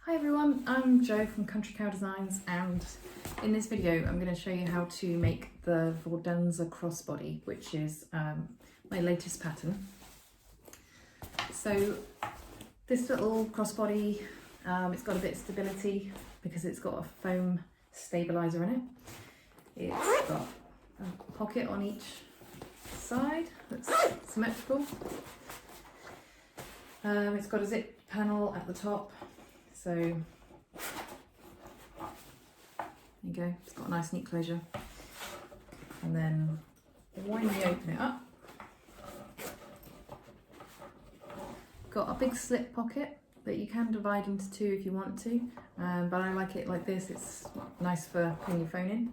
Hi everyone, I'm Jo from Country Cow Designs, and in this video I'm going to show you how to make the Vordenza Crossbody, which is my latest pattern. So this little crossbody, it's got a bit of stability because it's got a foam stabiliser in it. It's got a pocket on each side that's symmetrical. It's got a zip panel at the top. So there you go, it's got a nice neat closure. And then when you open it up, got a big slip pocket that you can divide into two if you want to, but I like it like this, it's nice for putting your phone in.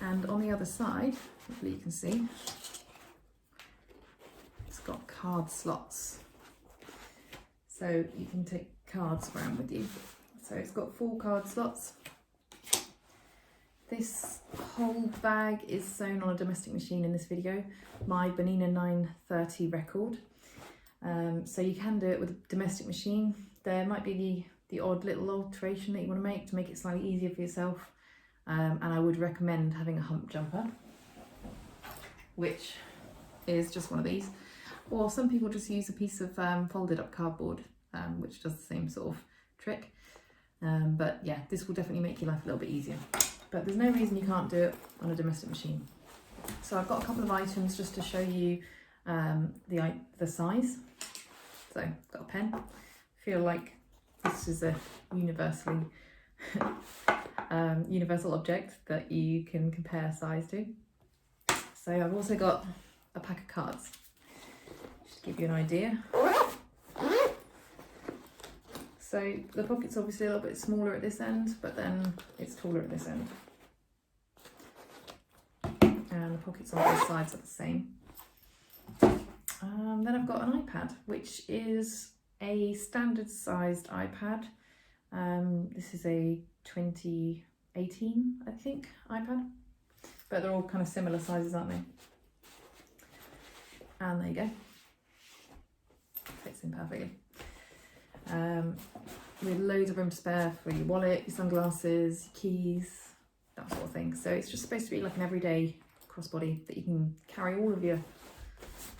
And on the other side, hopefully you can see, it's got card slots. So you can take cards around with you. So it's got 4 card slots. This whole bag is sewn on a domestic machine in this video, my Bernina 930 record. So you can do it with a domestic machine. There might be the odd little alteration that you want to make it slightly easier for yourself. And I would recommend having a hump jumper, which is just one of these. Or some people just use a piece of folded up cardboard, which does the same sort of trick. But yeah, this will definitely make your life a little bit easier. But there's no reason you can't do it on a domestic machine. So I've got a couple of items just to show you the size. So I've got a pen. I feel like this is a universally universal object that you can compare size to. So I've also got a pack of cards. Just to give you an idea. So the pocket's obviously a little bit smaller at this end, but then it's taller at this end. And the pockets on both sides are the same. Then I've got an iPad, which is a standard sized iPad. This is a 2018, I think, iPad. But they're all kind of similar sizes, aren't they? And there you go. Fits in perfectly. With loads of room to spare for your wallet, your sunglasses, your keys, that sort of thing. So it's just supposed to be like an everyday crossbody that you can carry all of your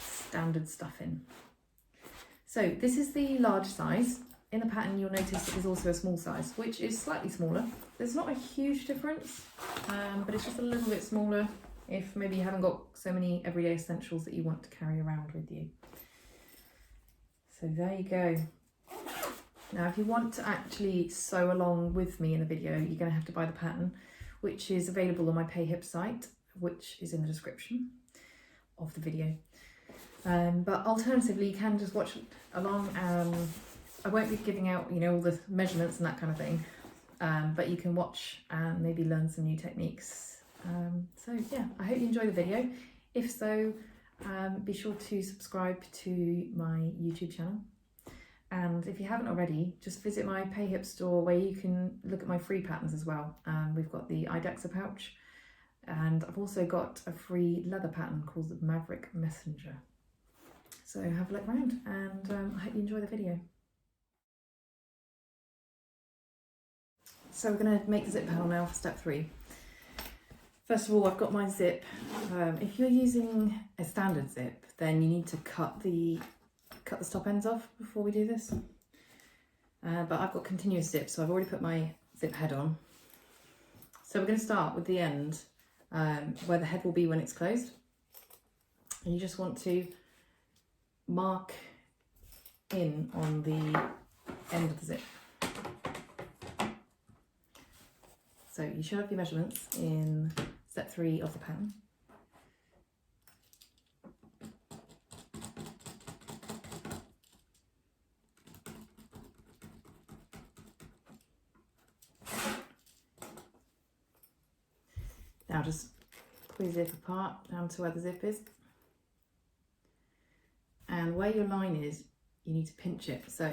standard stuff in. So this is the large size. In the pattern you'll notice that there's also a small size, which is slightly smaller. There's not a huge difference, but it's just a little bit smaller if maybe you haven't got so many everyday essentials that you want to carry around with you. So there you go. Now if you want to actually sew along with me in the video, you're going to have to buy the pattern, which is available on my PayHip site, which is in the description of the video. But alternatively, you can just watch along. I won't be giving out, all the measurements and that kind of thing, but you can watch and maybe learn some new techniques. So yeah, I hope you enjoy the video. If so, be sure to subscribe to my YouTube channel. And if you haven't already, just visit my PayHip store where you can look at my free patterns as well. We've got the IDEXA pouch, and I've also got a free leather pattern called the Maverick Messenger. So have a look around, and I hope you enjoy the video. So we're going to make the zip panel now for step 3. First of all, I've got my zip. If you're using a standard zip, then you need to cut the stop ends off before we do this. But I've got continuous zip, so I've already put my zip head on. So we're going to start with the end, where the head will be when it's closed. And you just want to mark in on the end of the zip. So you should have your measurements in step 3 of the pattern. Now just pull your zip apart down to where the zip is. And where your line is, you need to pinch it. So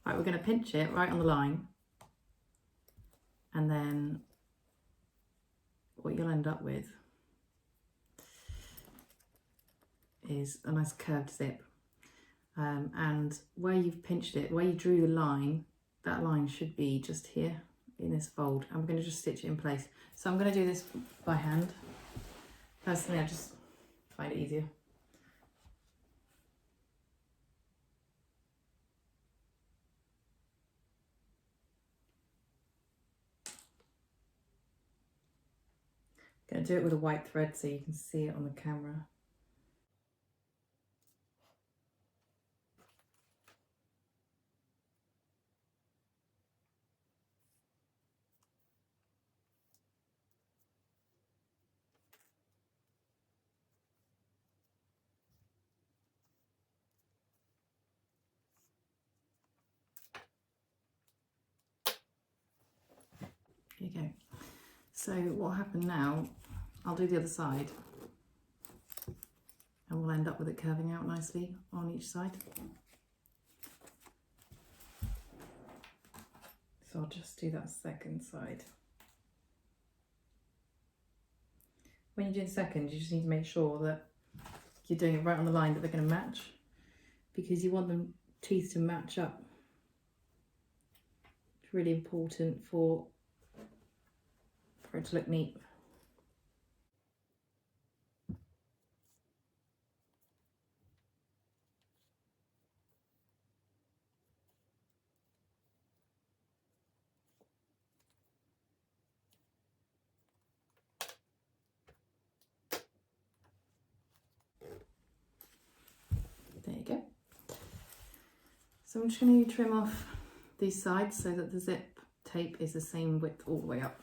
right, we're going to pinch it right on the line, and then what you'll end up with is a nice curved zip. And where you've pinched it, where you drew the line, that line should be just here in this fold. I'm going to just stitch it in place. So I'm going to do this by hand. Personally, I just find it easier. Going to do it with a white thread so you can see it on the camera. Here you go. So what happened now, I'll do the other side and we'll end up with it curving out nicely on each side. So I'll just do that second side. When you do the second, you just need to make sure that you're doing it right on the line that they're going to match, because you want the teeth to match up. It's really important for it to look neat. There you go. So I'm just going to trim off these sides so that the zip tape is the same width all the way up.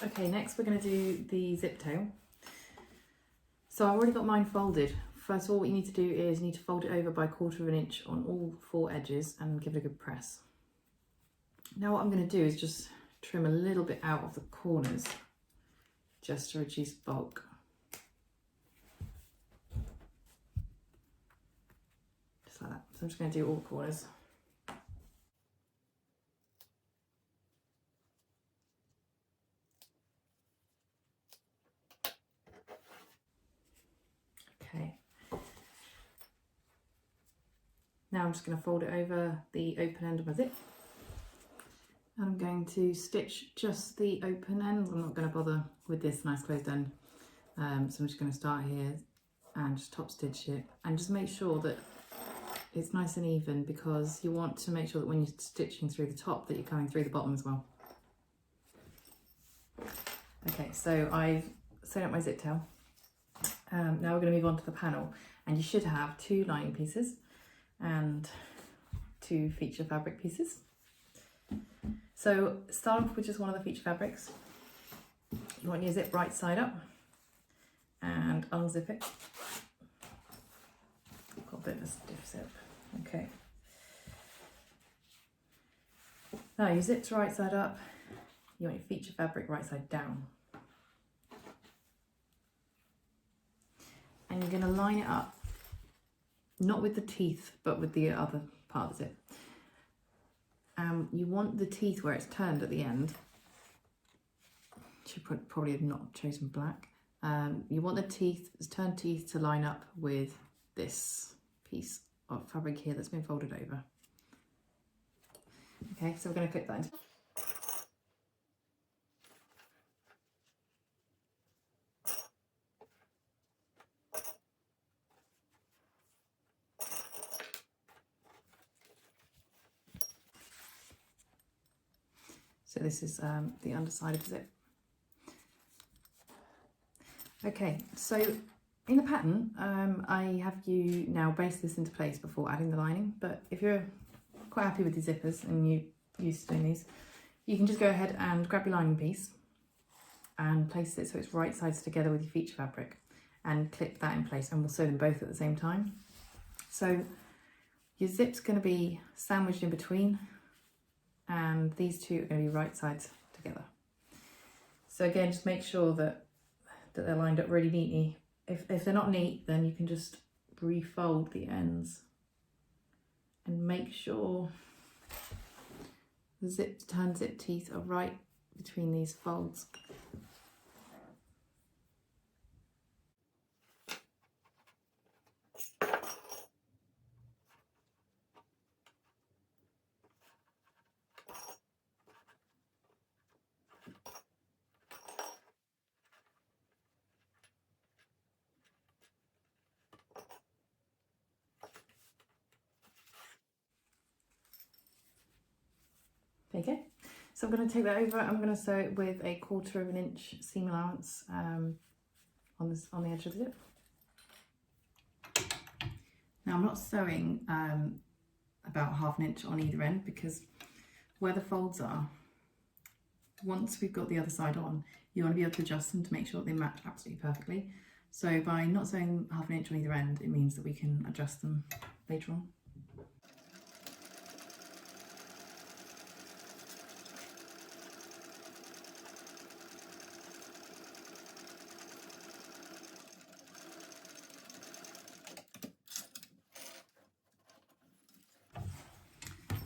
Okay, next we're going to do the zip tail. So I've already got mine folded. First of all, what you need to do is you need to fold it over by 1/4 of an inch on all 4 edges and give it a good press. Now what I'm going to do is just trim a little bit out of the corners just to reduce bulk. Just like that. So I'm just going to do all the corners. Okay. Now I'm just going to fold it over the open end of my zip. And I'm going to stitch just the open end. I'm not going to bother with this nice closed end. So I'm just going to start here and just top stitch it and just make sure that it's nice and even, because you want to make sure that when you're stitching through the top that you're coming through the bottom as well. Okay, so I've sewn up my zip tail. Now we're going to move on to the panel, and you should have 2 lining pieces and 2 feature fabric pieces. So start off with just one of the feature fabrics. You want your zip right side up and unzip it. Got a bit of a stiff zip. Okay. Now your zip's right side up. You want your feature fabric right side down. And you're going to line it up, not with the teeth, but with the other part of the zip. You want the teeth where it's turned at the end. Should probably have not chosen black. You want the teeth, turned teeth, to line up with this piece of fabric here that's been folded over. Okay, so we're going to clip that into. So this is the underside of the zip. Okay, so in the pattern, I have you now baste this into place before adding the lining, but if you're quite happy with the zippers and you're used to doing these, you can just go ahead and grab your lining piece and place it so it's right sides together with your feature fabric and clip that in place, and we'll sew them both at the same time. So your zip's going to be sandwiched in between, and these two are going to be right sides together. So again, just make sure that they're lined up really neatly. If they're not neat, then you can just refold the ends and make sure The turn zip teeth are right between these folds. There you go. So I'm going to take that over. I'm going to sew it with a 1/4 of an inch seam allowance on the edge of the zip. Now I'm not sewing about 1/2 inch on either end, because where the folds are, once we've got the other side on, you want to be able to adjust them to make sure they match absolutely perfectly. So by not sewing 1/2 inch on either end, it means that we can adjust them later on.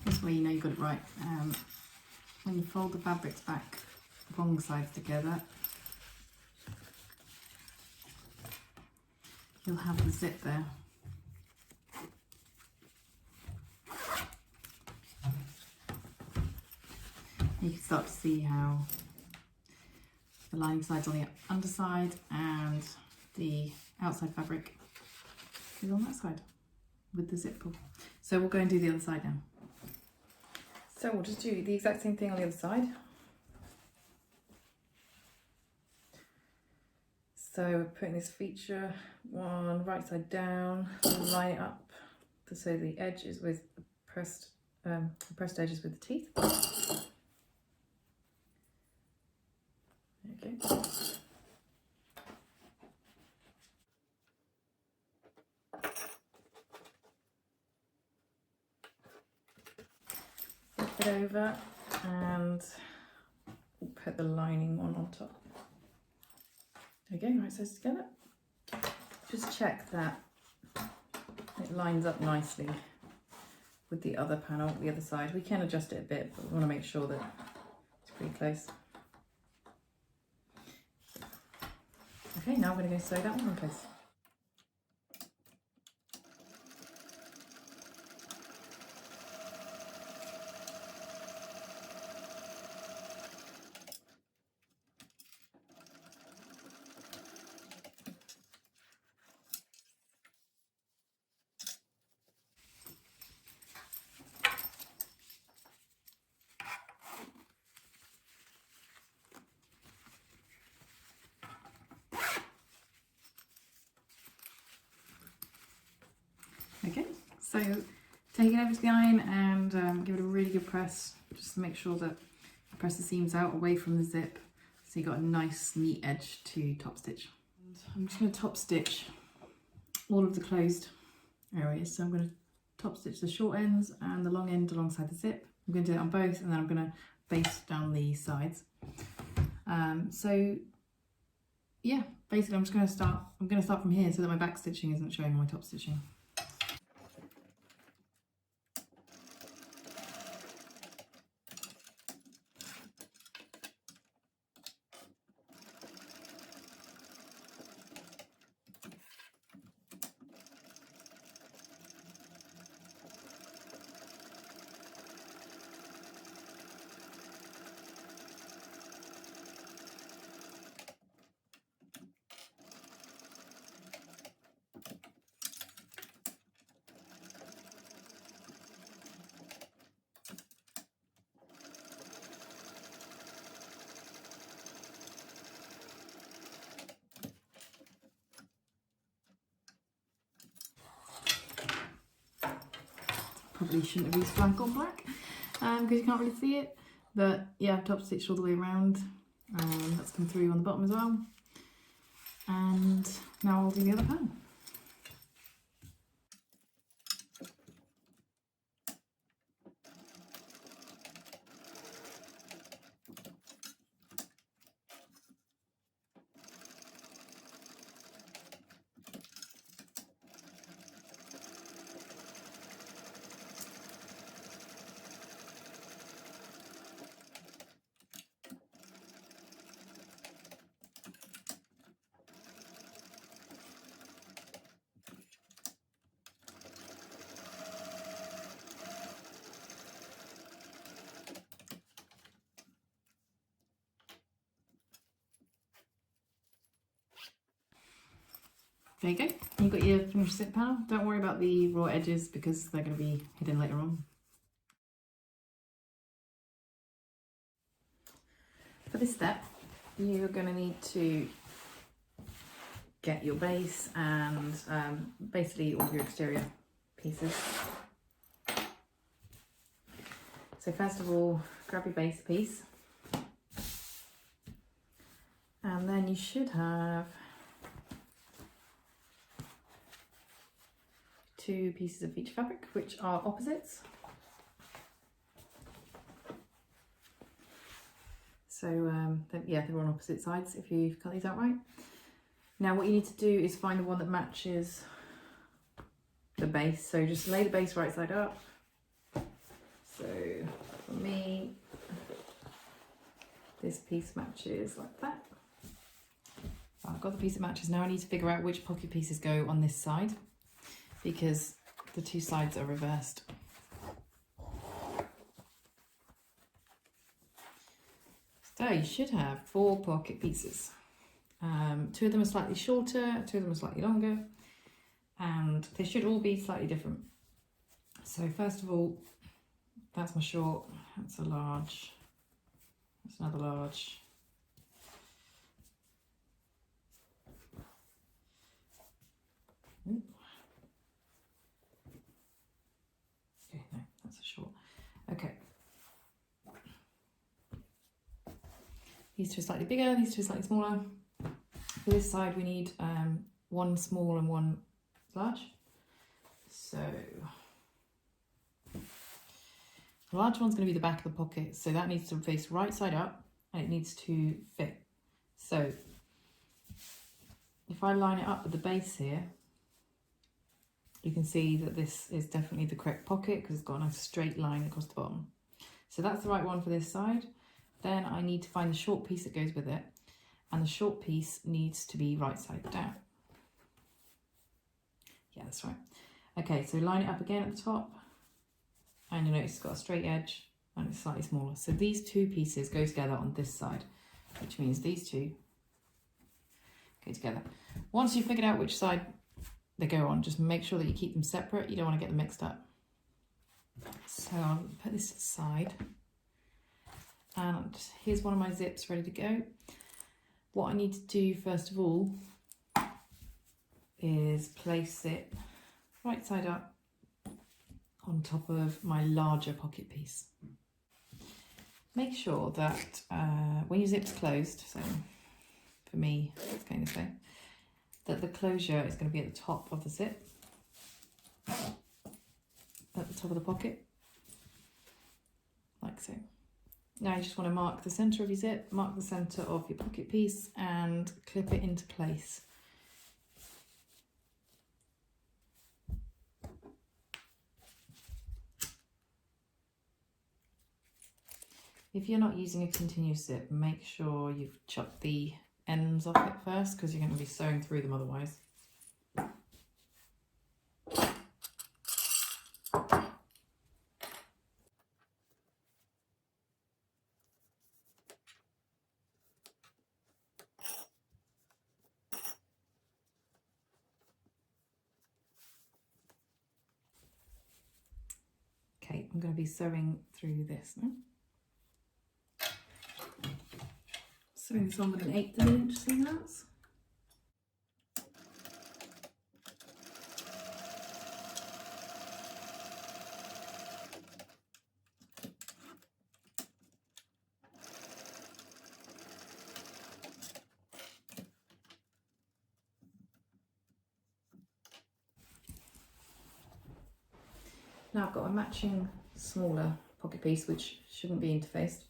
This way you know you've got it right. When you fold the fabrics back wrong sides together, you'll have the zip there. You can start to see how the lining side's on the underside and the outside fabric is on that side with the zip pull. So we'll go and do the other side now. So we'll just do the exact same thing on the other side. So we're putting this feature one right side down, line it up so the edge is with pressed edges with the teeth. Okay. Flip it over and we'll put the lining one on top. There you go, right sides together. Just check that it lines up nicely with the other panel, the other side. We can adjust it a bit, but we want to make sure that it's pretty close. Okay, now I'm going to go sew that one in place. Okay, so take it over to the iron and give it a really good press, just to make sure that you press the seams out away from the zip, so you got a nice neat edge to top stitch. And I'm just going to top stitch all of the closed areas. So I'm going to top stitch the short ends and the long end alongside the zip. I'm going to do it on both, and then I'm going to baste down the sides. So yeah, basically I'm going to start from here so that my back stitching isn't showing my top stitching. Probably shouldn't have used blank on black because you can't really see it, but yeah, I've top stitched all the way around. That's come through on the bottom as well, and now I'll do the other panel. There you go. You've got your finished zip panel. Don't worry about the raw edges because they're going to be hidden later on. For this step, you're going to need to get your base and basically all your exterior pieces. So first of all, grab your base piece, and then you should have 2 pieces of each fabric, which are opposites. So yeah, they're on opposite sides if you've cut these out right. Now what you need to do is find the one that matches the base. So just lay the base right side up. So for me, this piece matches like that. I've got the piece that matches. Now I need to figure out which pocket pieces go on this side because the 2 sides are reversed. So you should have 4 pocket pieces. 2 of them are slightly shorter, 2 of them are slightly longer, and they should all be slightly different. So first of all, that's my short, that's a large, that's another large. Ooh. Okay, no, that's a short. Okay. These 2 are slightly bigger, these 2 are slightly smaller. For this side we need 1 small and 1 large. So the large one's going to be the back of the pocket, so that needs to face right side up and it needs to fit. So if I line it up with the base here, you can see that this is definitely the correct pocket because it's got a nice straight line across the bottom. So that's the right one for this side. Then I need to find the short piece that goes with it, and the short piece needs to be right side down. Yeah, that's right. Okay, so line it up again at the top, and you notice it's got a straight edge and it's slightly smaller. So these 2 pieces go together on this side, which means these 2 go together. Once you've figured out which side they go on, just make sure that you keep them separate. You don't want to get them mixed up. So I'll put this to the side. And here's one of my zips ready to go. What I need to do first of all is place it right side up on top of my larger pocket piece. Make sure that when your zip's closed, so for me it's going this way, that the closure is going to be at the top of the zip, at the top of the pocket, like so. Now you just want to mark the centre of your zip, mark the centre of your pocket piece and clip it into place. If you're not using a continuous zip, make sure you've chopped the ends off it first because you're going to be sewing through them otherwise. Okay, I'm going to be sewing through this now. Sewing this on with an 1/8 of an inch seam allowance. Now I've got a matching smaller pocket piece which shouldn't be interfaced.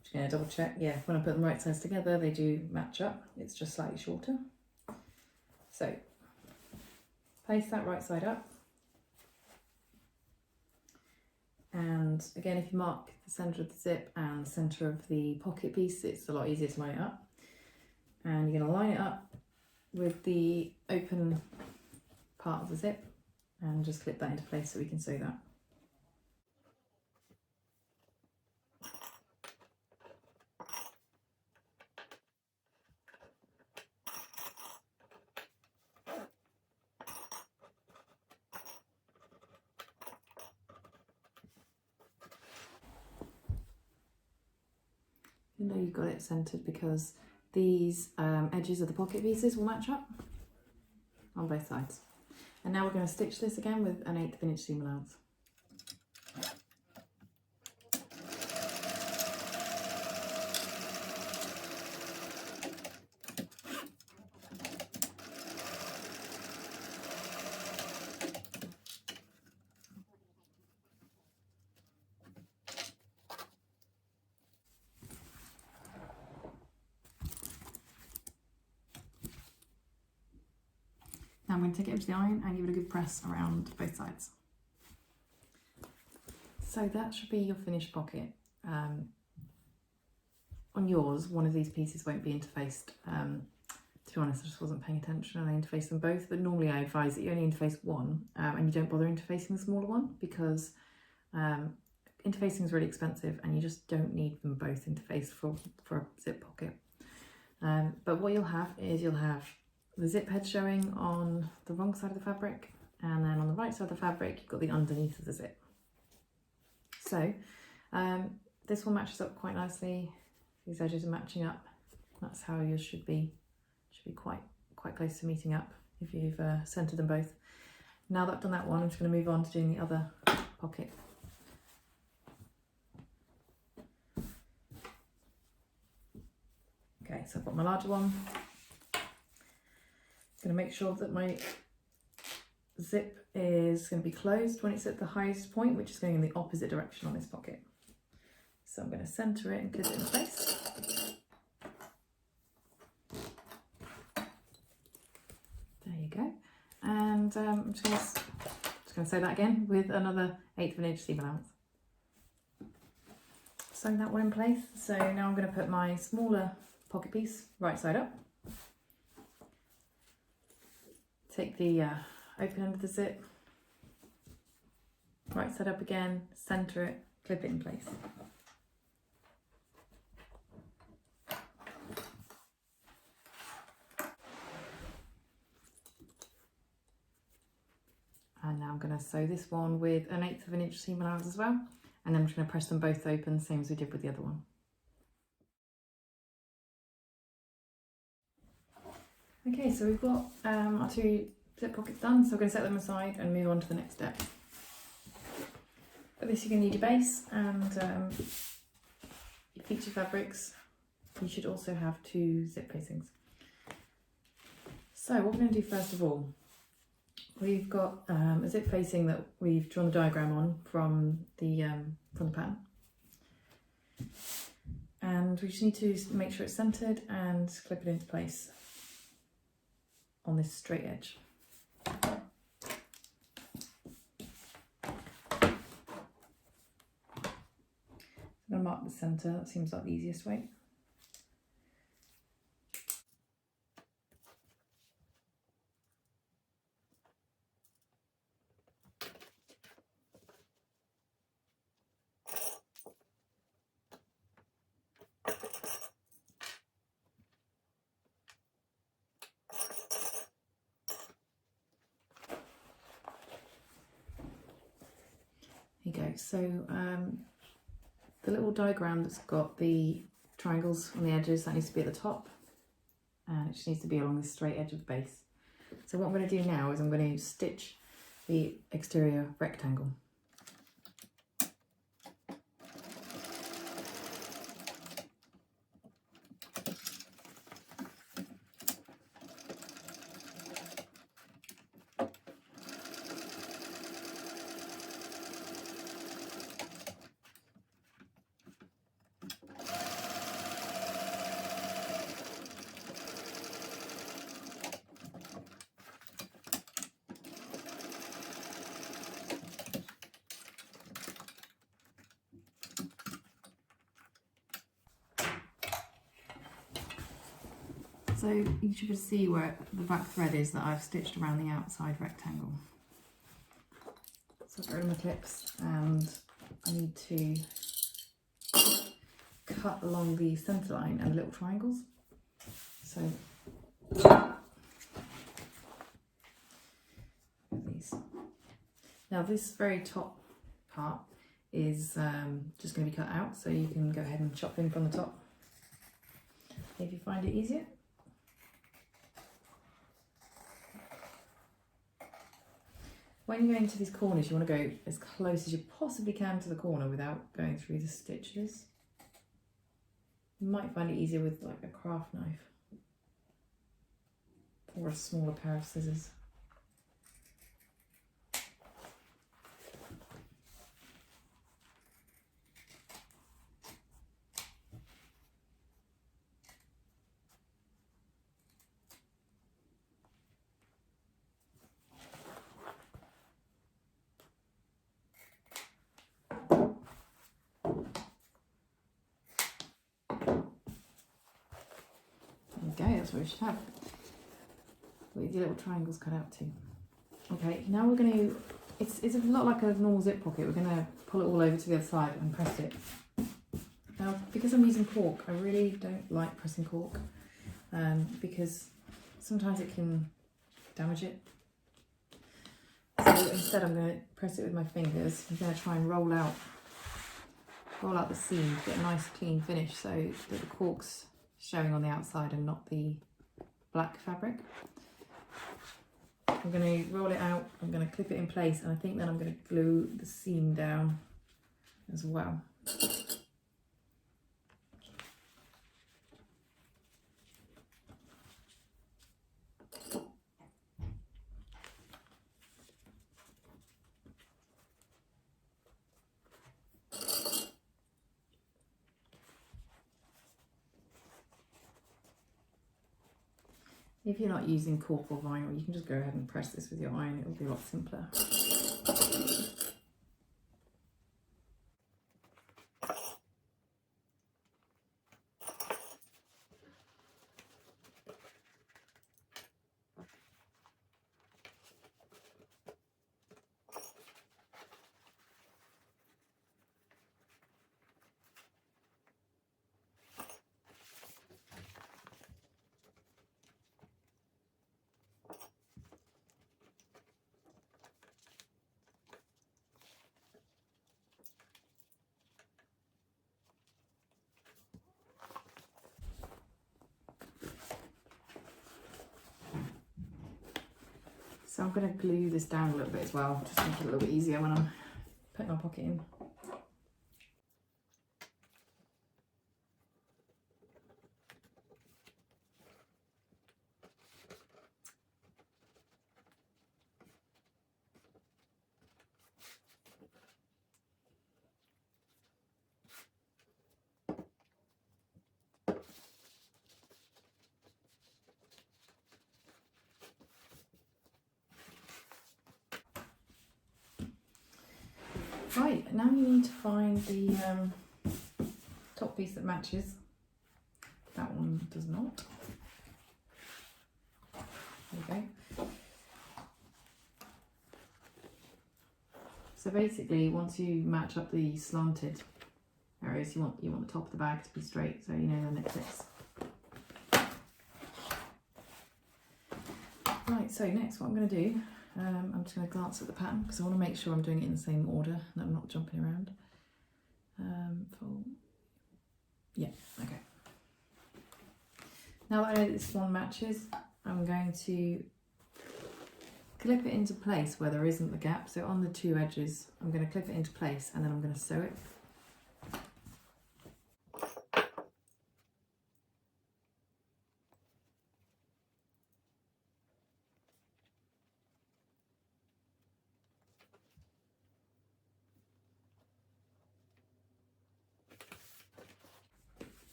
Just going to double check, yeah, when I put them right sides together they do match up, it's just slightly shorter. So place that right side up, and again if you mark the centre of the zip and the centre of the pocket piece it's a lot easier to line it up. And you're going to line it up with the open part of the zip and just clip that into place so we can sew that. You know you've got it centered because these edges of the pocket pieces will match up on both sides. And now we're going to stitch this again with an 1/8 inch seam allowance. Now I'm going to take it into the iron and give it a good press around both sides. So that should be your finished pocket. On yours, one of these pieces won't be interfaced. To be honest, I just wasn't paying attention and I interfaced them both, but normally I advise that you only interface one and you don't bother interfacing the smaller one because interfacing is really expensive and you just don't need them both interfaced for a zip pocket. But what you'll have is you'll have the zip head showing on the wrong side of the fabric, and then on the right side of the fabric you've got the underneath of the zip. So this one matches up quite nicely. These edges are matching up. That's how yours should be. Should be quite close to meeting up if you've centered them both. Now that I've done that one, I'm just going to move on to doing the other pocket. Okay, so I've got my larger one. I'm going to make sure that my zip is going to be closed when it's at the highest point, which is going in the opposite direction on this pocket. So I'm going to centre it and clip it in place. There you go. And I'm just going to sew that again with another 1/8 inch seam allowance. Sew that one in place. So now I'm going to put my smaller pocket piece right side up. Take the open end of the zip, right side up again, centre it, clip it in place. And now I'm going to sew this one with an 1/8 inch seam allowance as well, and then I'm just going to press them both open, same as we did with the other one. Okay, so we've got our 2 zip pockets done, so we're going to set them aside and move on to the next step. For this you're going to need your base and your feature fabrics. You should also have 2 zip facings. So what we're going to do first of all, we've got a zip facing that we've drawn the diagram on from the pattern. And we just need to make sure it's centered and clip it into place on this straight edge. I'm going to mark the centre, that seems like the easiest way. There you go. So the little diagram that's got the triangles on the edges, that needs to be at the top, and it just needs to be along the straight edge of the base. So what I'm going to do now is I'm going to stitch the exterior rectangle. So you should see where the back thread is that I've stitched around the outside rectangle. So I've got rid of my clips and I need to cut along the centre line and little triangles. So these. Now this very top part is just going to be cut out, so you can go ahead and chop in from the top. if you find it easier. When you go into these corners, you want to go as close as you possibly can to the corner without going through the stitches. You might find it easier with like a craft knife or a smaller pair of scissors. Okay, that's what we should have. With your little triangles cut out too. Okay, now we're going to, it's a lot like a normal zip pocket, we're going to pull it all over to the other side and press it. Now, because I'm using cork, I really don't like pressing cork because sometimes it can damage it. So instead I'm going to press it with my fingers. I'm going to try and roll out the seam to get a nice clean finish so that the cork's showing on the outside and not the black fabric. I'm going to roll it out, I'm going to clip it in place, and I think then I'm going to glue the seam down as well. If you're not using cork or vinyl, you can just go ahead and press this with your iron, it will be a lot simpler. So I'm going to glue this down a little bit as well, just to make it a little bit easier when I'm putting my pocket in. Right, now you need to find the top piece that matches. That one does not. There we go. So basically, once you match up the slanted areas, you want the top of the bag to be straight, so you know then it fits. Right, so next what I'm going to do, I'm just going to glance at the pattern because I want to make sure I'm doing it in the same order and I'm not jumping around. Yeah, okay. Now that I know this one matches, I'm going to clip it into place where there isn't the gap. So on the two edges, I'm going to clip it into place and then I'm going to sew it.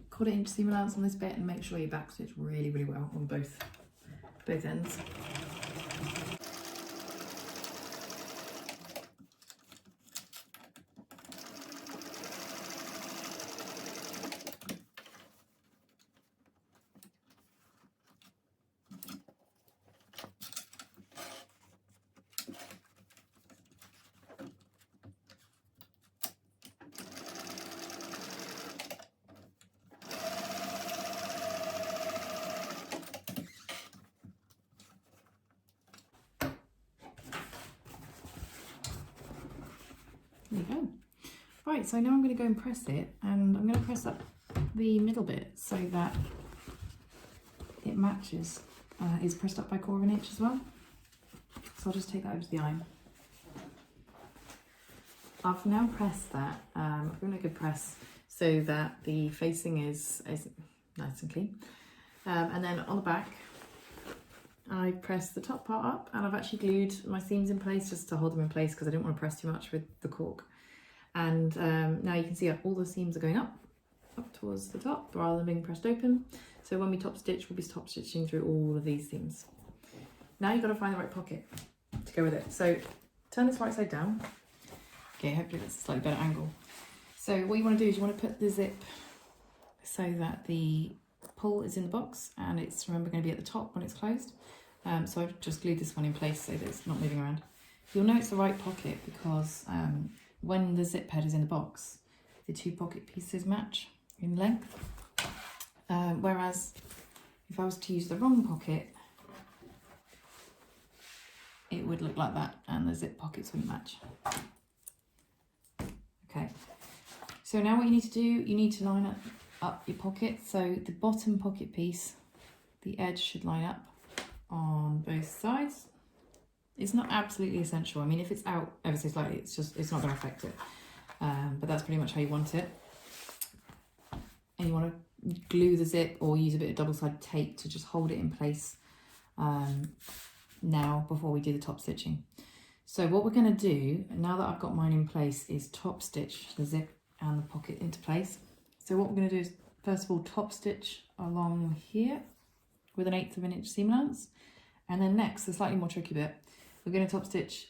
Cut it into seam allowance on this bit and make sure you backstitch really, really well on both ends. There you go. Right, so now I'm going to go and press it, and I'm going to press up the middle bit so that it matches. Is pressed up by 1/4 inch as well. So I'll just take that over to the iron. I've now pressed that. I've given it a good press so that the facing is nice and clean. And then on the back, I pressed the top part up, and I've actually glued my seams in place just to hold them in place because I didn't want to press too much with the cork. And now you can see all the seams are going up towards the top rather than being pressed open. So when we top stitch, we'll be top stitching through all of these seams. Now you've got to find the right pocket to go with it. So turn this right side down. Okay, hopefully that's a slightly better angle. So what you want to do is you want to put the zip so that the pull is in the box, and it's, remember, going to be at the top when it's closed. So I've just glued this one in place so that it's not moving around. You'll know it's the right pocket because when the zip head is in the box, the 2 pocket pieces match in length. Whereas if I was to use the wrong pocket, it would look like that and the zip pockets wouldn't match. Okay, so now what you need to do, you need to line up your pocket. So the bottom pocket piece, the edge should line up on both sides. It's not absolutely essential. I mean, if it's out ever so slightly, it's not going to affect it. But that's pretty much how you want it. And you want to glue the zip or use a bit of double-sided tape to just hold it in place now before we do the top stitching. So what we're going to do, now that I've got mine in place, is top stitch the zip and the pocket into place. So what we're going to do is, first of all, top stitch along here with an 1/8 inch seam allowance. And then next, the slightly more tricky bit, we're going to top stitch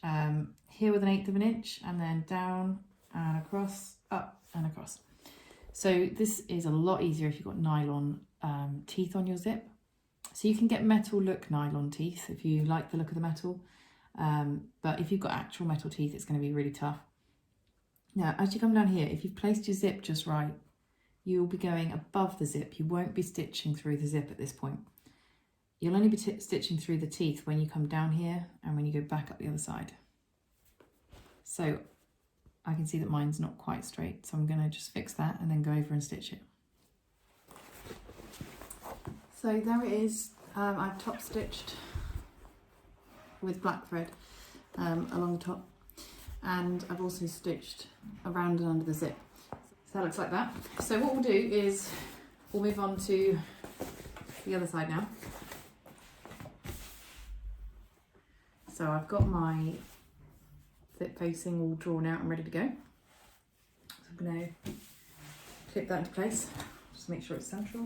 here with an 1/8 inch, and then down and across, up and across. So this is a lot easier if you've got nylon teeth on your zip. So you can get metal look nylon teeth if you like the look of the metal. But if you've got actual metal teeth, it's going to be really tough. Now, as you come down here, if you've placed your zip just right, you'll be going above the zip. You won't be stitching through the zip at this point. You'll only be stitching through the teeth when you come down here and when you go back up the other side. So I can see that mine's not quite straight, so I'm going to just fix that and then go over and stitch it. So there it is. I've top stitched with black thread along the top, and I've also stitched around and under the zip. So that looks like that. So what we'll do is we'll move on to the other side now. So I've got my zip facing all drawn out and ready to go. So I'm going to clip that into place, just make sure it's central.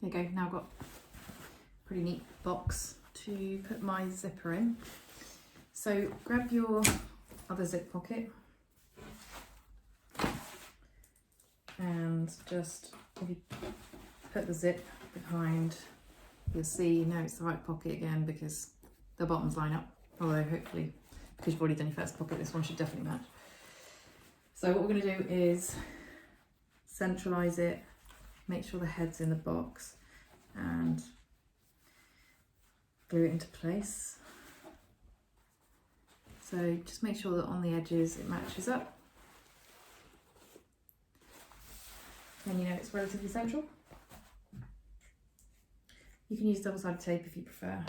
there you go. Now I've got a pretty neat box to put my zipper in. So grab your other zip pocket and just, if you put the zip behind, you'll see now it's the right pocket again because the bottoms line up, although hopefully because you've already done your first pocket, this one should definitely match. So what we're going to do is centralise it, make sure the head's in the box and glue it into place. So just make sure that on the edges it matches up. And you know it's relatively central. You can use double-sided tape if you prefer.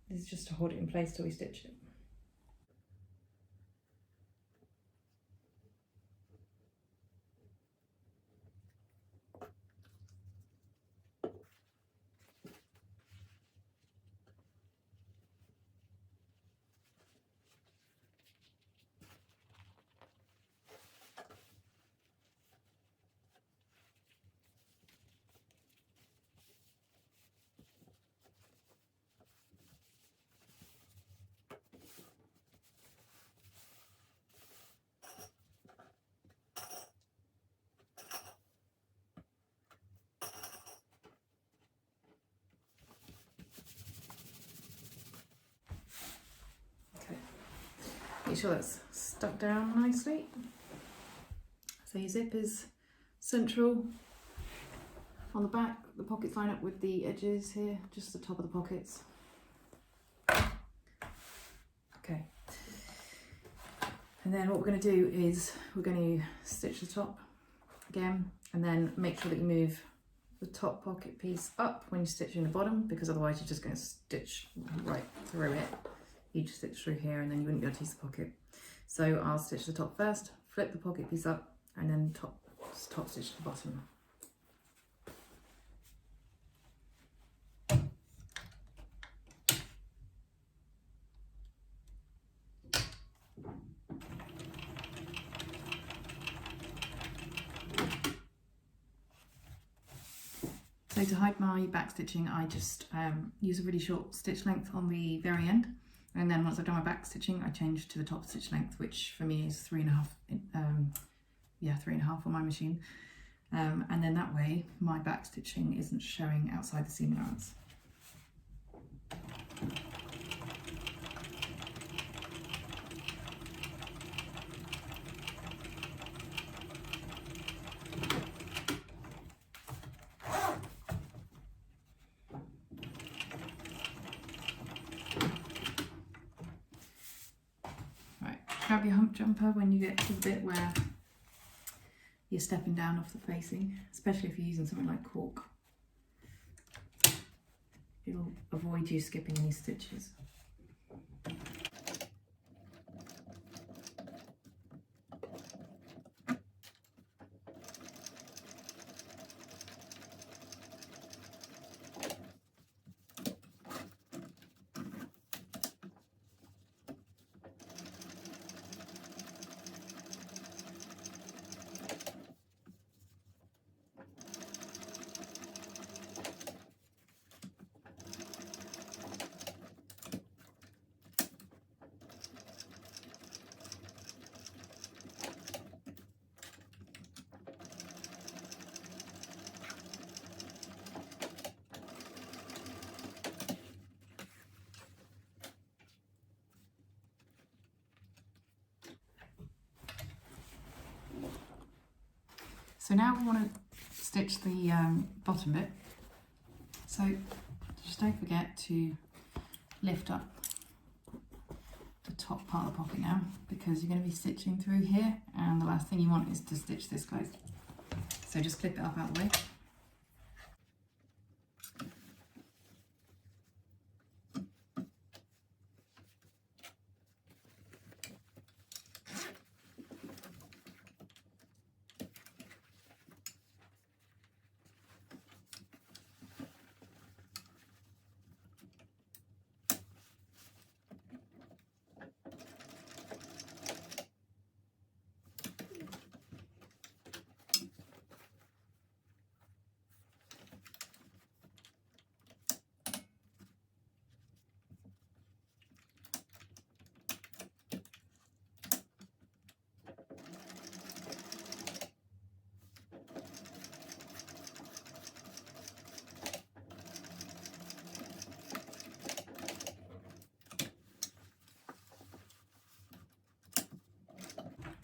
This is just to hold it in place till we stitch it. Make sure that's stuck down nicely. So your zip is central on the back, the pockets line up with the edges here, just the top of the pockets. Okay. And then what we're going to do is we're going to stitch the top again and then make sure that you move the top pocket piece up when you're stitching the bottom, because otherwise you're just going to stitch right through it. You just stitch through here and then you wouldn't be able to use the pocket. So I'll stitch the top first, flip the pocket piece up and then top stitch the bottom. So to hide my back stitching, I just use a really short stitch length on the very end. And then once I've done my back stitching, I change to the top stitch length, which for me is 3.5, 3.5 on my machine. And then that way, my back stitching isn't showing outside the seam allowance. Grab your hump jumper when you get to the bit where you're stepping down off the facing, especially if you're using something like cork. It'll avoid you skipping any stitches. So now we want to stitch the bottom bit. So just don't forget to lift up the top part of the pocket now, because you're going to be stitching through here and the last thing you want is to stitch this close. So just clip it up out of the way.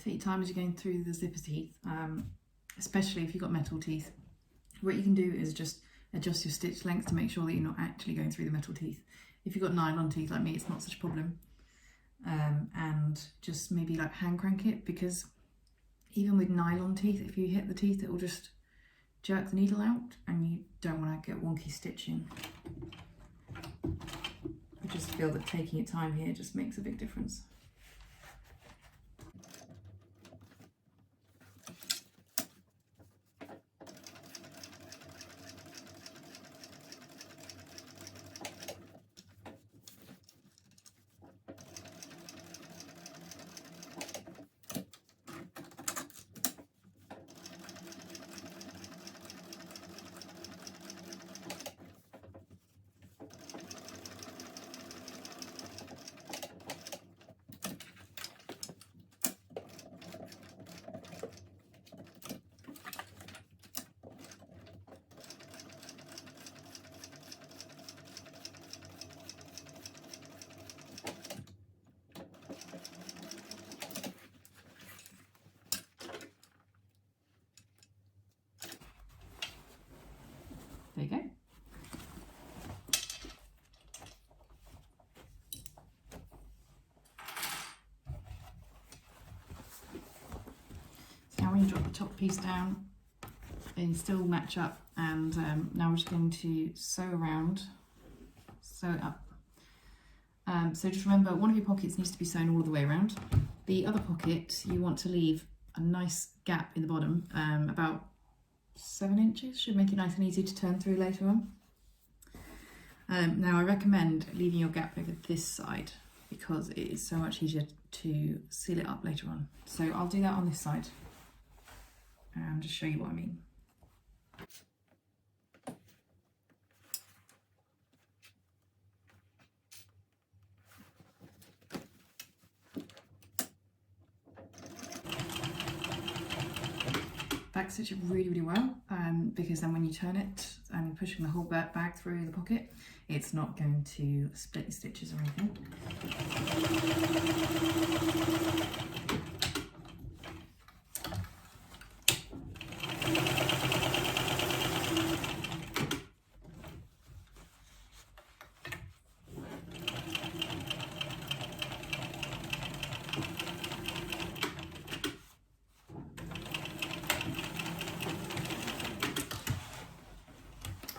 Take your time as you're going through the zipper teeth, especially if you've got metal teeth. What you can do is just adjust your stitch length to make sure that you're not actually going through the metal teeth. If you've got nylon teeth like me, it's not such a problem. And just maybe like hand crank it, because even with nylon teeth, if you hit the teeth, it will just jerk the needle out, and you don't want to get wonky stitching. I just feel that taking your time here just makes a big difference. There you go. So now when you drop the top piece down, they still match up, and now we're just going to sew around, sew it up. So just remember, one of your pockets needs to be sewn all the way around. The other pocket, you want to leave a nice gap in the bottom, about 7 inches, should make it nice and easy to turn through later on. Now I recommend leaving your gap over this side, because it is so much easier to seal it up later on. So I'll do that on this side and just show you what I mean. Back stitch it really well, because then when you turn it and you're pushing the whole bag through the pocket, it's not going to split your stitches or anything.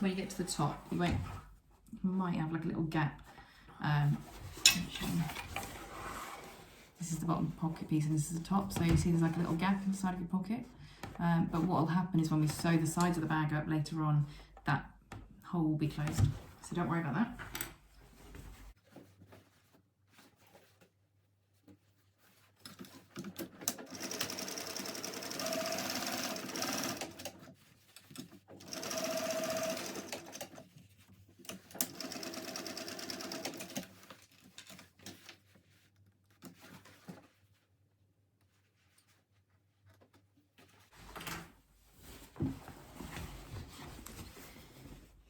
When you get to the top, you might have like a little gap. This is the bottom pocket piece and this is the top, so you see there's like a little gap inside of your pocket. But what will happen is when we sew the sides of the bag up later on, that hole will be closed. So don't worry about that.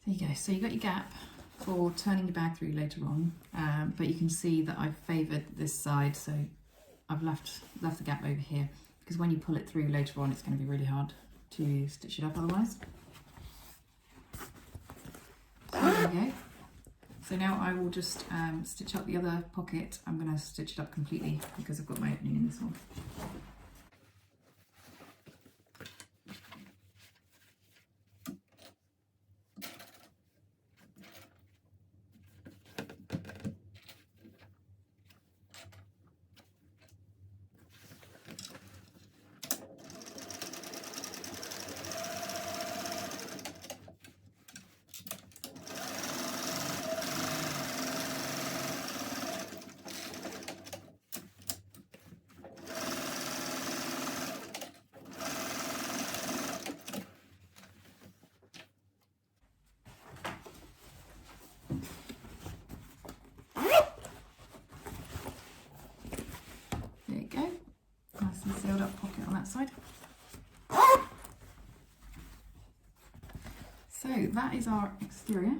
There you go, so you got your gap for turning your bag through later on, but you can see that I've favoured this side, so I've left the gap over here, because when you pull it through later on it's going to be really hard to stitch it up otherwise. So there you go. So now I will just stitch up the other pocket. I'm going to stitch it up completely because I've got my opening in this one. There you go, nice and sealed up pocket on that side. So that is our exterior.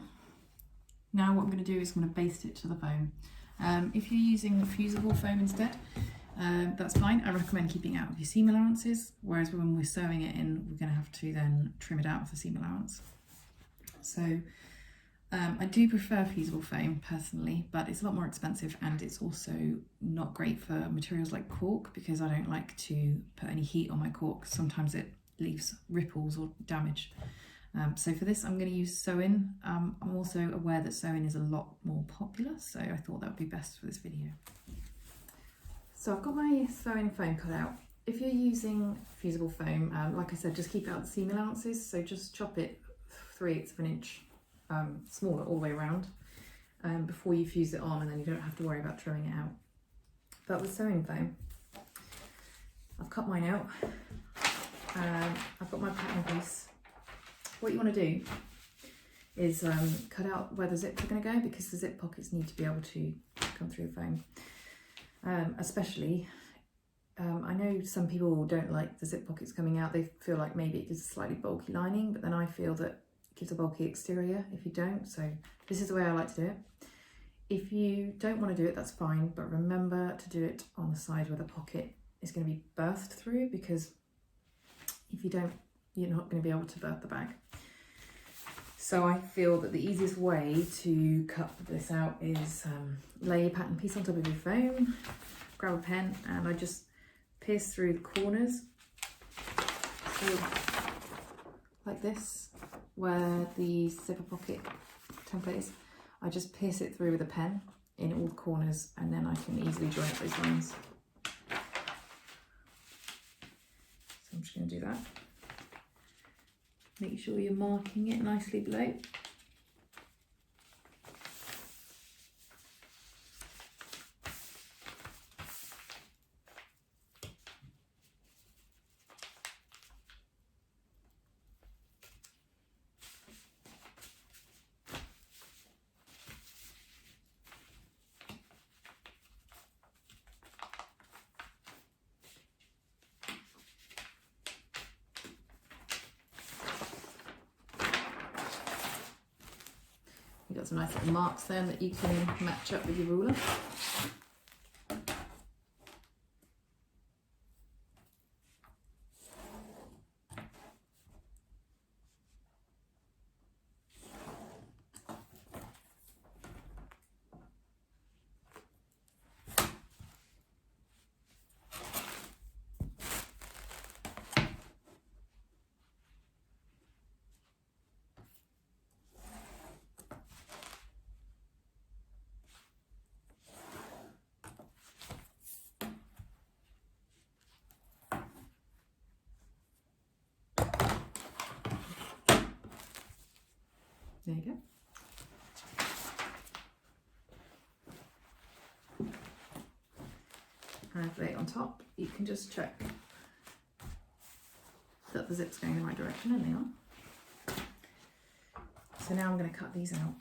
Now what I'm going to do is I'm going to baste it to the foam. If you're using fusible foam instead, that's fine. I recommend keeping out of your seam allowances, whereas when we're sewing it in, we're going to have to then trim it out of the seam allowance. So I do prefer fusible foam personally, but it's a lot more expensive, and it's also not great for materials like cork, because I don't like to put any heat on my cork. Sometimes it leaves ripples or damage. So for this I'm going to use sew-in. I'm also aware that sew-in is a lot more popular, so I thought that would be best for this video. So I've got my sew-in foam cut out. If you're using fusible foam, like I said, just keep out the seam allowances, so just chop it 3/8 of an inch smaller all the way around before you fuse it on, and then you don't have to worry about trimming it out. But with sew-in foam, I've cut mine out. I've got my pattern piece. What you want to do is cut out where the zips are going to go, because the zip pockets need to be able to come through the foam. Especially, I know some people don't like the zip pockets coming out. They feel like maybe it gives a slightly bulky lining, but then I feel that it gives a bulky exterior if you don't. So this is the way I like to do it. If you don't want to do it, that's fine, but remember to do it on the side where the pocket is going to be birthed through, because if you don't, you're not going to be able to birth the bag. So I feel that the easiest way to cut this out is lay your pattern piece on top of your foam, grab a pen, and I just pierce through the corners, so like this, where the zipper pocket template is. I just pierce it through with a pen in all the corners, and then I can easily join up those lines. So I'm just going to do that. Make sure you're marking it nicely below. You've got some nice little marks there that you can match up with your ruler. There you go. And lay it on top. You can just check that the zip's going in the right direction, and they are. So now I'm going to cut these out.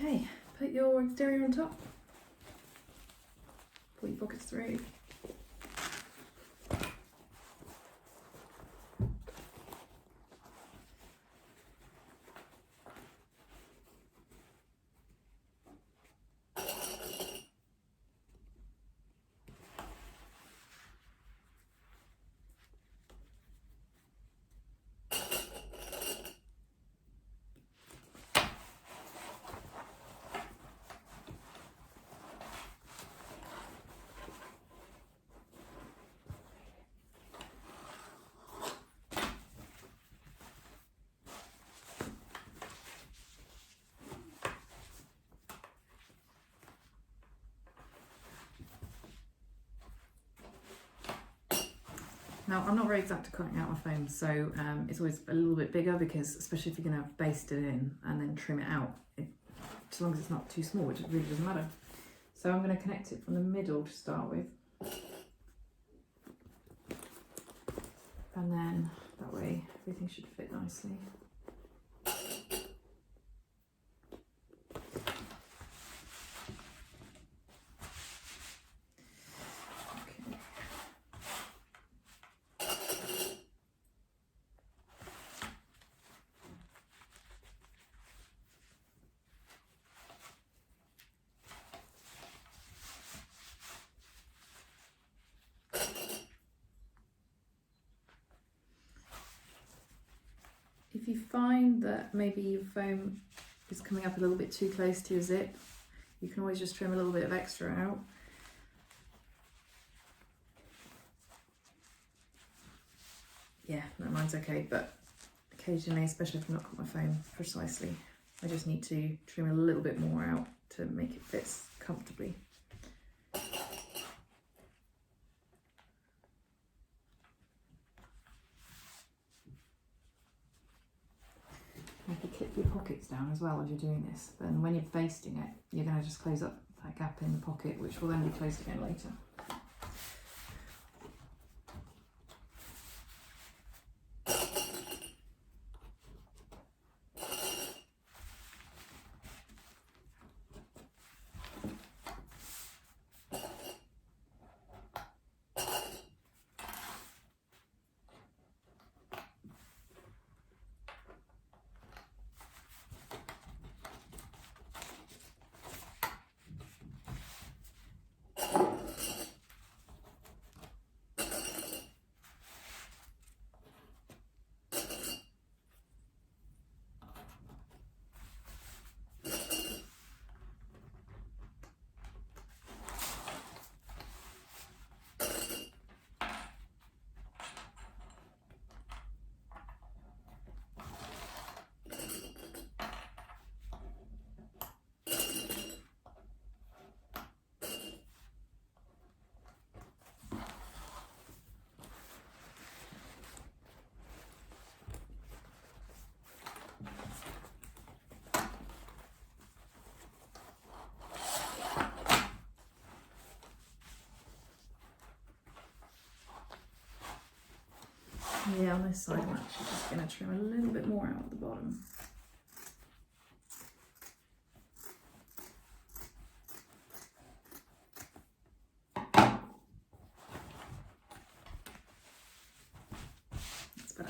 Okay, put your exterior on top. pull your pockets through. Now, I'm not very exact at cutting out my foam, so it's always a little bit bigger, because especially if you're going to baste it in and then trim it out, as long as it's not too small, which really doesn't matter. So I'm going to connect it from the middle to start with. And then that way everything should fit nicely. If you find that maybe your foam is coming up a little bit too close to your zip, you can always just trim a little bit of extra out. Yeah, no, mine's okay, but occasionally, especially if I've not cut my foam precisely, I just need to trim a little bit more out to make it fit comfortably. Maybe clip your pockets down as well as you're doing this. Then when you're basting it, you're going to just close up that gap in the pocket, which will then be closed again later. Yeah, on this side I'm actually just going to trim a little bit more out at the bottom. That's better.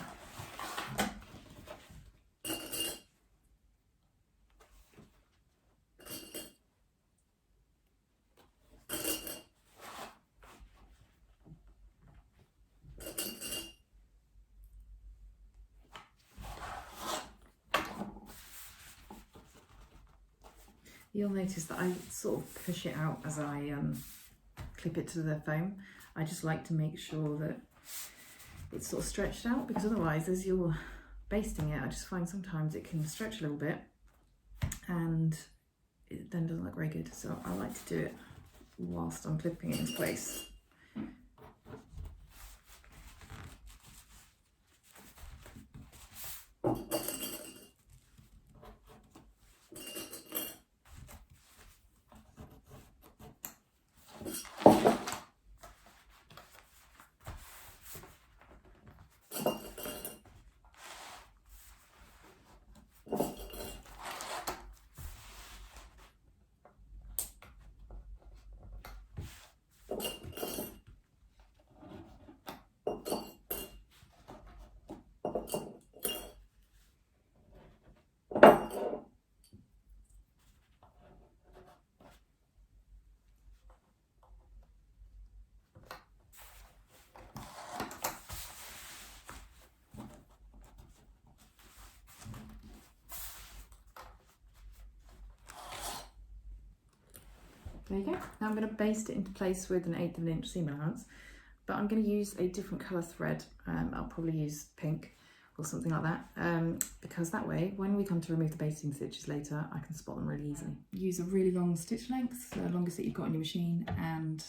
You'll notice that I sort of push it out as I clip it to the foam. I just like to make sure that it's sort of stretched out, because otherwise as you're basting it, I just find sometimes it can stretch a little bit and it then doesn't look very good. So I like to do it whilst I'm clipping it into place. There you go. Now I'm going to baste it into place with an 1/8 of an inch seam allowance, but I'm going to use a different colour thread. I'll probably use pink or something like that, because that way when we come to remove the basting stitches later, I can spot them really easily. Use a really long stitch length, the longest that you've got on your machine, and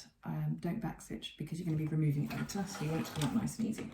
don't back stitch because you're going to be removing it later, so you want it to come out nice and easy.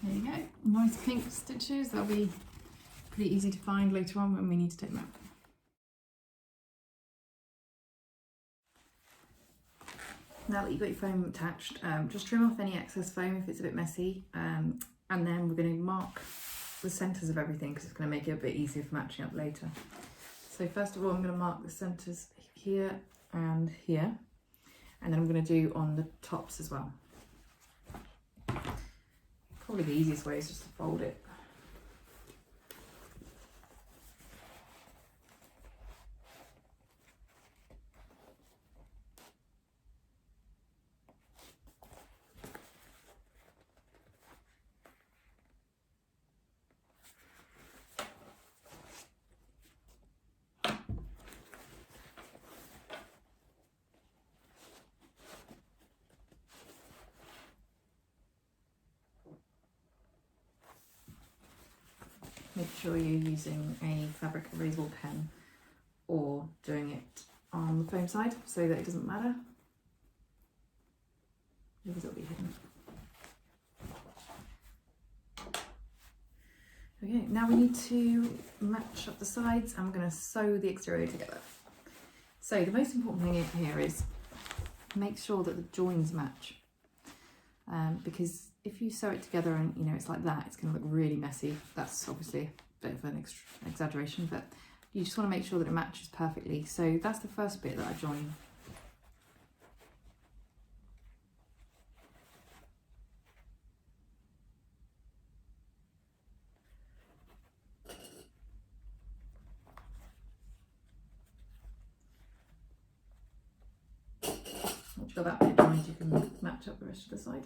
There you go, nice pink stitches. They'll be pretty easy to find later on when we need to take them out. Now that you've got your foam attached, just trim off any excess foam if it's a bit messy, and then we're going to mark the centres of everything because it's going to make it a bit easier for matching up later. So first of all, I'm going to mark the centres here and here, and then I'm going to do on the tops as well. Probably the easiest way is just to fold it. Make sure you're using a fabric erasable pen or doing it on the foam side so that it doesn't matter, because it'll be hidden. Okay, now we need to match up the sides. I'm going to sew the exterior together. So the most important thing here is make sure that the joins match, because if you sew it together and it's like that, it's going to look really messy. That's obviously a bit of an exaggeration, but you just want to make sure that it matches perfectly. So that's the first bit that I join. Once you've got that bit joined, you can match up the rest of the side.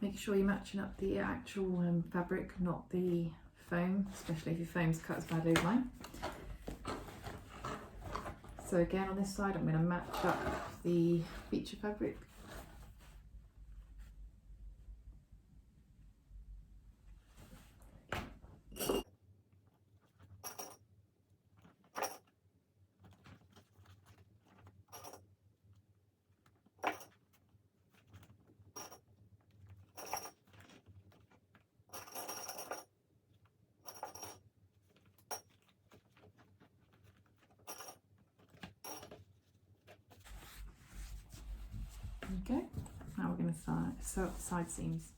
Make sure you're matching up the actual fabric, not the foam, especially if your foam's cut as badly as mine. So again, on this side, I'm going to match up the feature fabric. we go. Now we're going to sew up the side seams.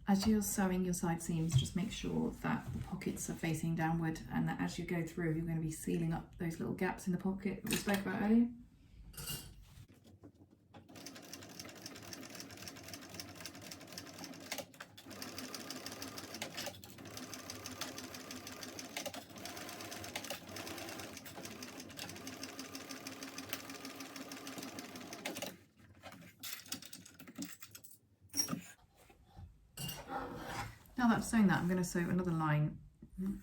As you're sewing your side seams, just make sure that the pockets are facing downward, and that as you go through, you're going to be sealing up those little gaps in the pocket that we spoke about earlier. Now that I've sewn that, I'm going to sew another line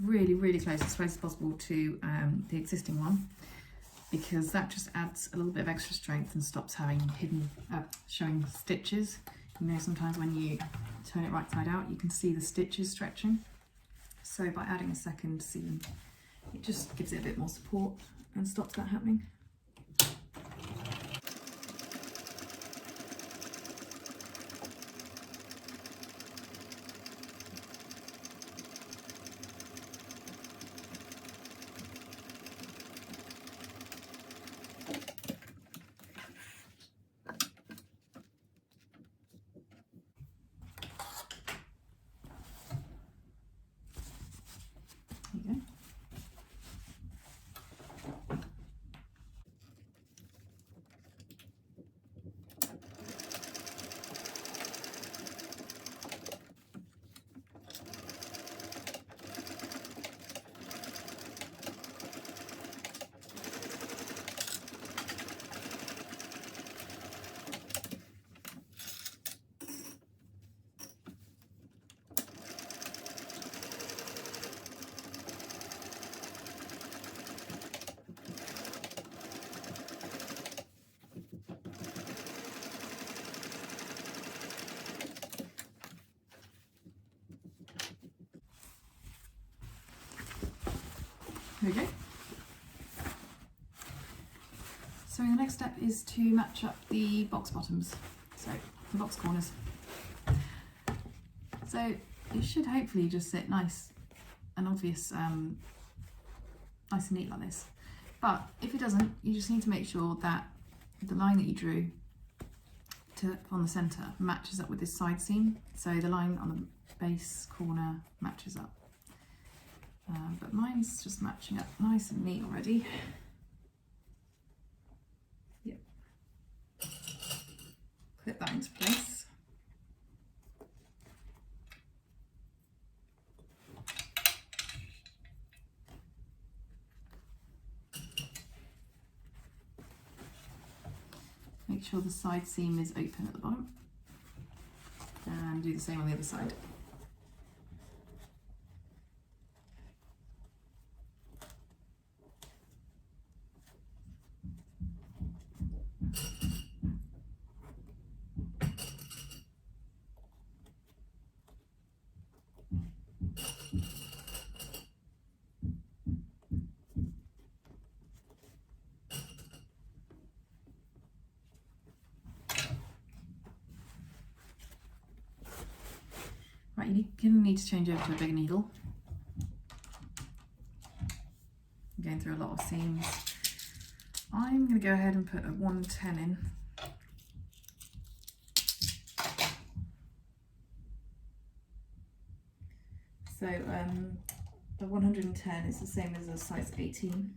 really close, as close as possible to the existing one, because that just adds a little bit of extra strength and stops having showing stitches. You know, sometimes when you turn it right side out, you can see the stitches stretching. So by adding a second seam, it just gives it a bit more support and stops that happening. There you go. There we go. So the next step is to match up the box bottoms, so the box corners. So it should hopefully just sit nice and obvious, nice and neat like this. But if it doesn't, you just need to make sure that the line that you drew on the centre matches up with this side seam. So the line on the base corner matches up. But mine's just matching up nice and neat already. Yep. Clip that into place. Make sure the side seam is open at the bottom. And do the same on the other side. Right, you're going to need to change over to a bigger needle. I'm going through a lot of seams. I'm going to go ahead and put a 110 in. So a 110 is the same as a size 18.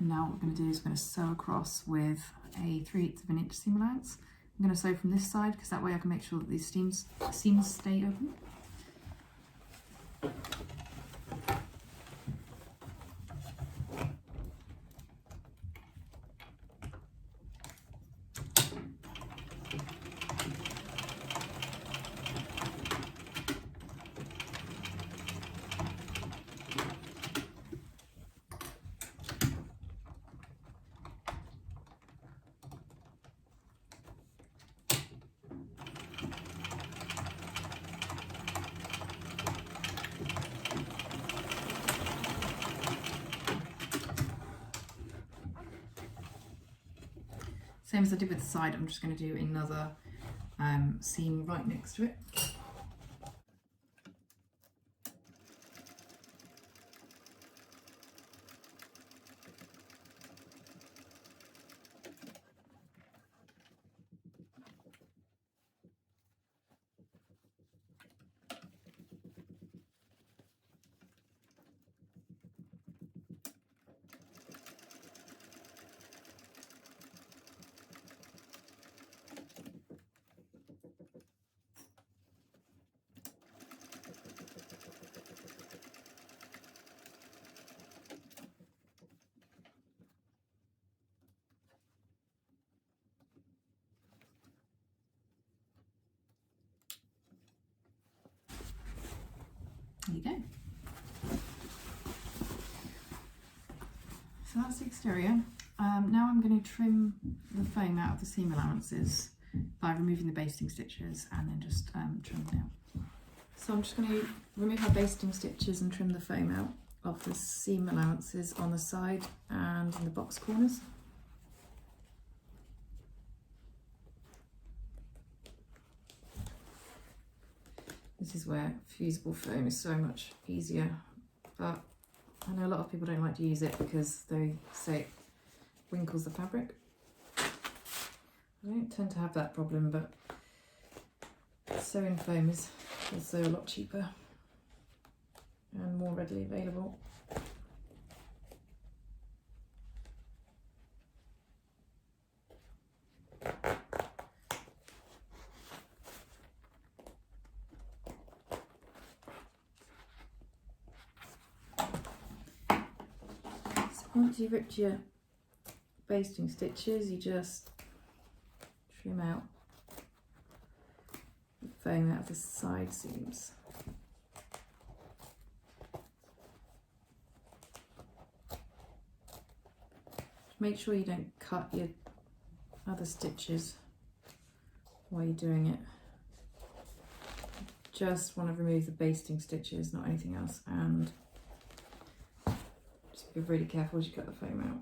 And now what we're going to do is we're going to sew across with a 3/8 of an inch seam allowance. I'm going to sew from this side because that way I can make sure that these seams stay open. Same as I did with the side, I'm just going to do another seam right next to it. There you go. So that's the exterior. Now I'm going to trim the foam out of the seam allowances by removing the basting stitches and then just trim them out. So I'm just going to remove my basting stitches and trim the foam out of the seam allowances on the side and in the box corners. This is where fusible foam is so much easier, but I know a lot of people don't like to use it because they say it wrinkles the fabric. I don't tend to have that problem, but sewing foam is also a lot cheaper and more readily available. Once you've ripped your basting stitches, you just trim out the foam out of the side seams. Make sure you don't cut your other stitches while you're doing it. Just want to remove the basting stitches, not anything else, and be really careful as you cut the foam out.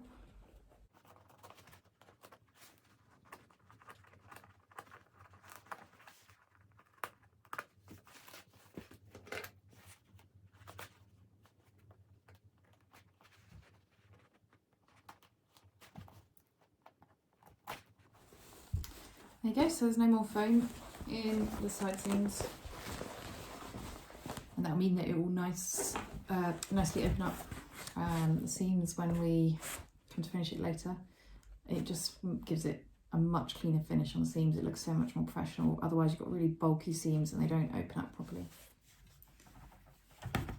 There you go, so there's no more foam in the side seams, and that'll mean that it will nicely open up the seams when we come to finish it later. It just gives it a much cleaner finish on the seams. It looks so much more professional. Otherwise you've got really bulky seams and they don't open up properly.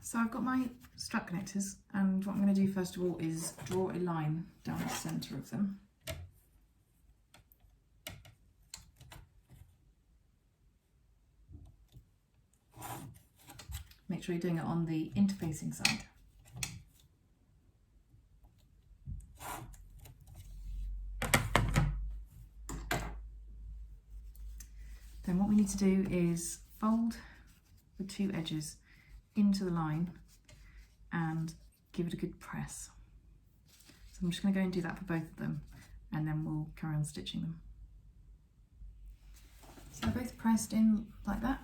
So I've got my strap connectors, and what I'm going to do first of all is draw a line down the centre of them. Make sure you're doing it on the interfacing side. Then what we need to do is fold the two edges into the line and give it a good press. So I'm just going to go and do that for both of them, and then we'll carry on stitching them. So they're both pressed in like that.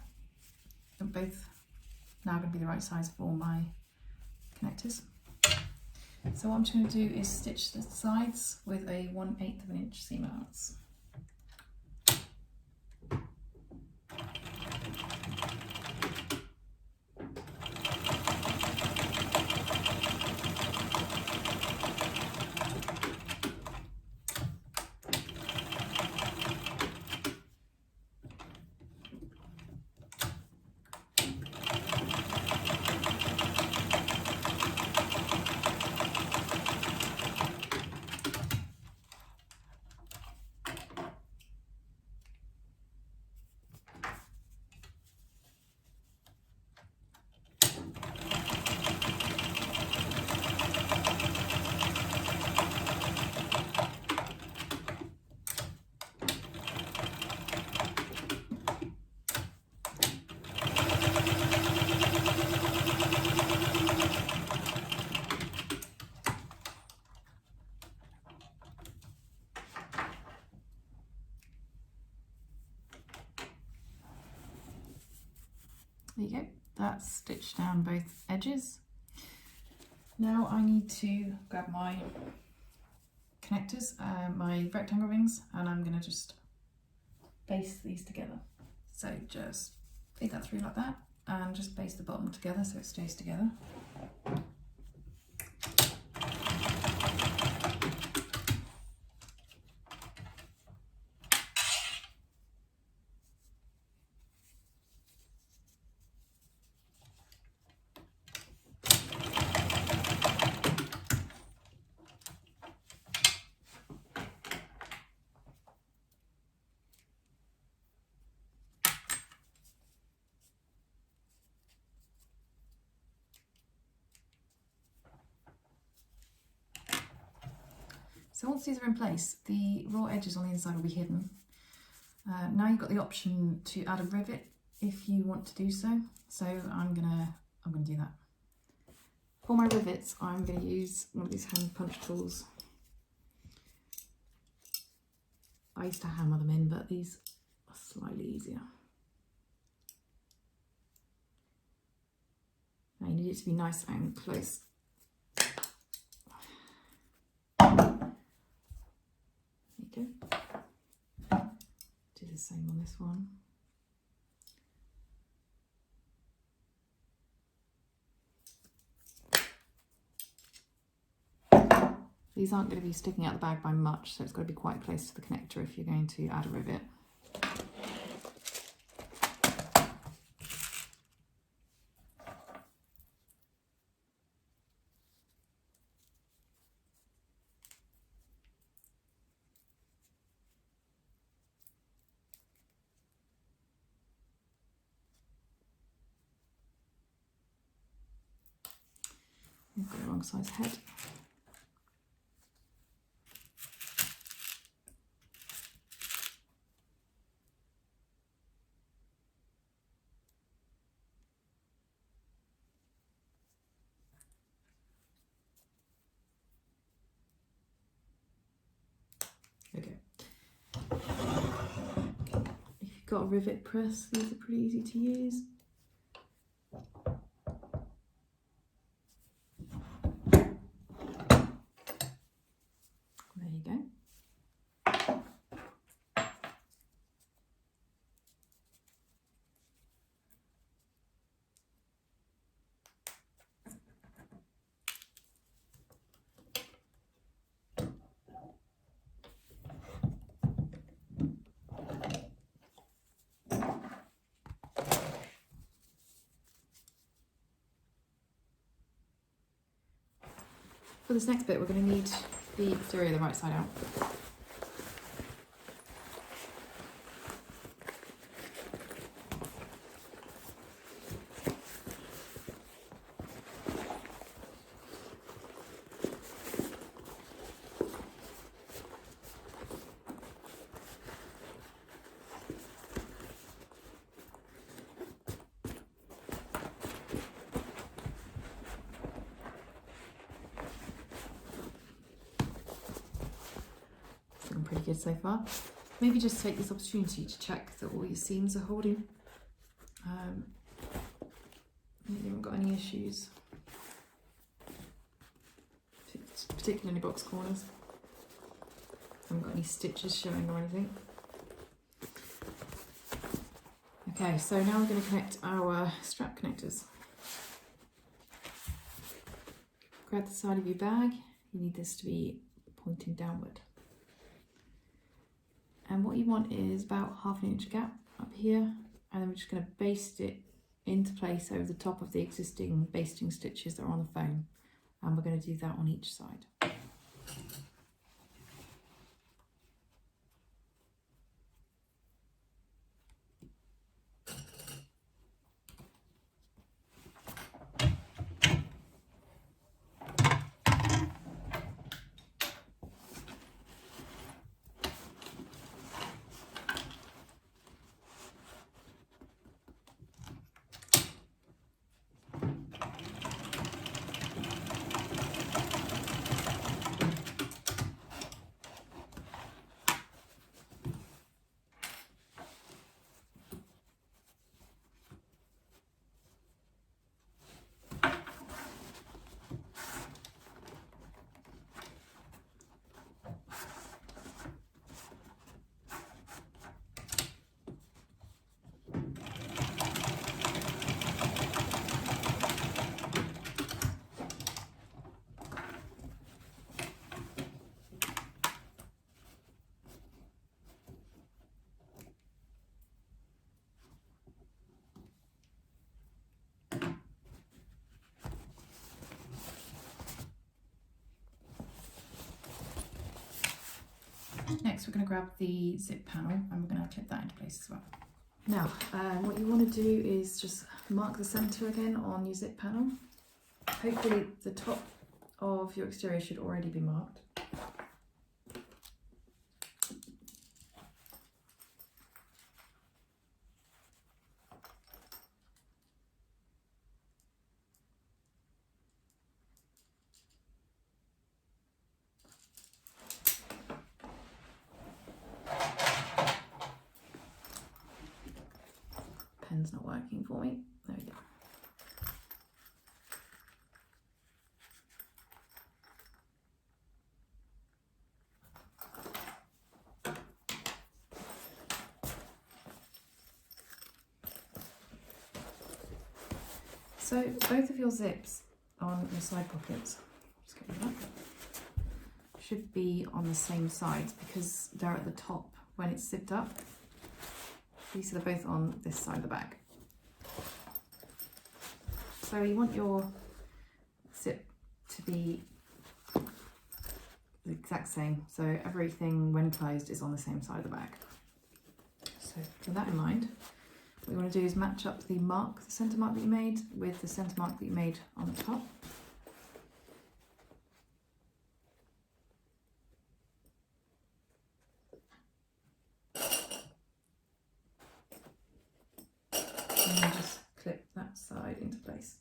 They're both now going to be the right size for my connectors. So what I'm just going to do is stitch the sides with a 1/8 of an inch seam allowance. There you go, that's stitched down both edges. Now I need to grab my connectors, my rectangle rings, and I'm going to just baste these together. So just feed that through like that and just baste the bottom together so it stays together. So once these are in place, the raw edges on the inside will be hidden. Now you've got the option to add a rivet if you want to do so. So I'm gonna do that. For my rivets, I'm gonna use one of these hand punch tools. I used to hammer them in, but these are slightly easier. Now you need it to be nice and close. There you go. Do the same on this one. These aren't going to be sticking out the bag by much, so it's got to be quite close to the connector if you're going to add a rivet. I've got the wrong size head. Okay. If you've got a rivet press, these are pretty easy to use. There you go. For this next bit, we're going to need the exterior the right side out. Pretty good so far. Maybe just take this opportunity to check that all your seams are holding. You haven't got any issues, particularly in the box corners. Haven't got any stitches showing or anything. Okay, so now we're going to connect our strap connectors. Grab the side of your bag. You need this to be pointing downward. And what you want is about 1/2 inch gap up here, and then we're just going to baste it into place over the top of the existing basting stitches that are on the foam, and we're going to do that on each side. Next we're going to grab the zip panel and we're going to clip that into place as well. Now what you want to do is just mark the centre again on your zip panel. Hopefully the top of your exterior should already be marked. Pen's not working for me. There we go. So both of your zips on your side pockets, just get rid of that, should be on the same sides because they're at the top when it's zipped up. These are both on this side of the bag. So you want your zip to be the exact same, so everything when closed is on the same side of the bag. So with that in mind, what you want to do is match up the mark, the centre mark that you made, with the centre mark that you made on the top. And then just clip that side into place.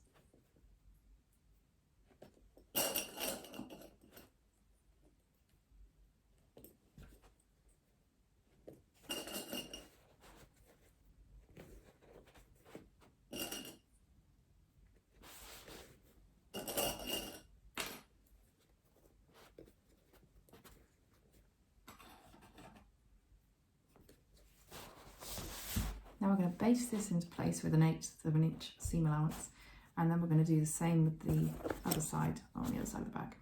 Now we're going to base this into place with an 1/8 of an inch seam allowance, and then we're going to do the same with the other side on the other side of the bag.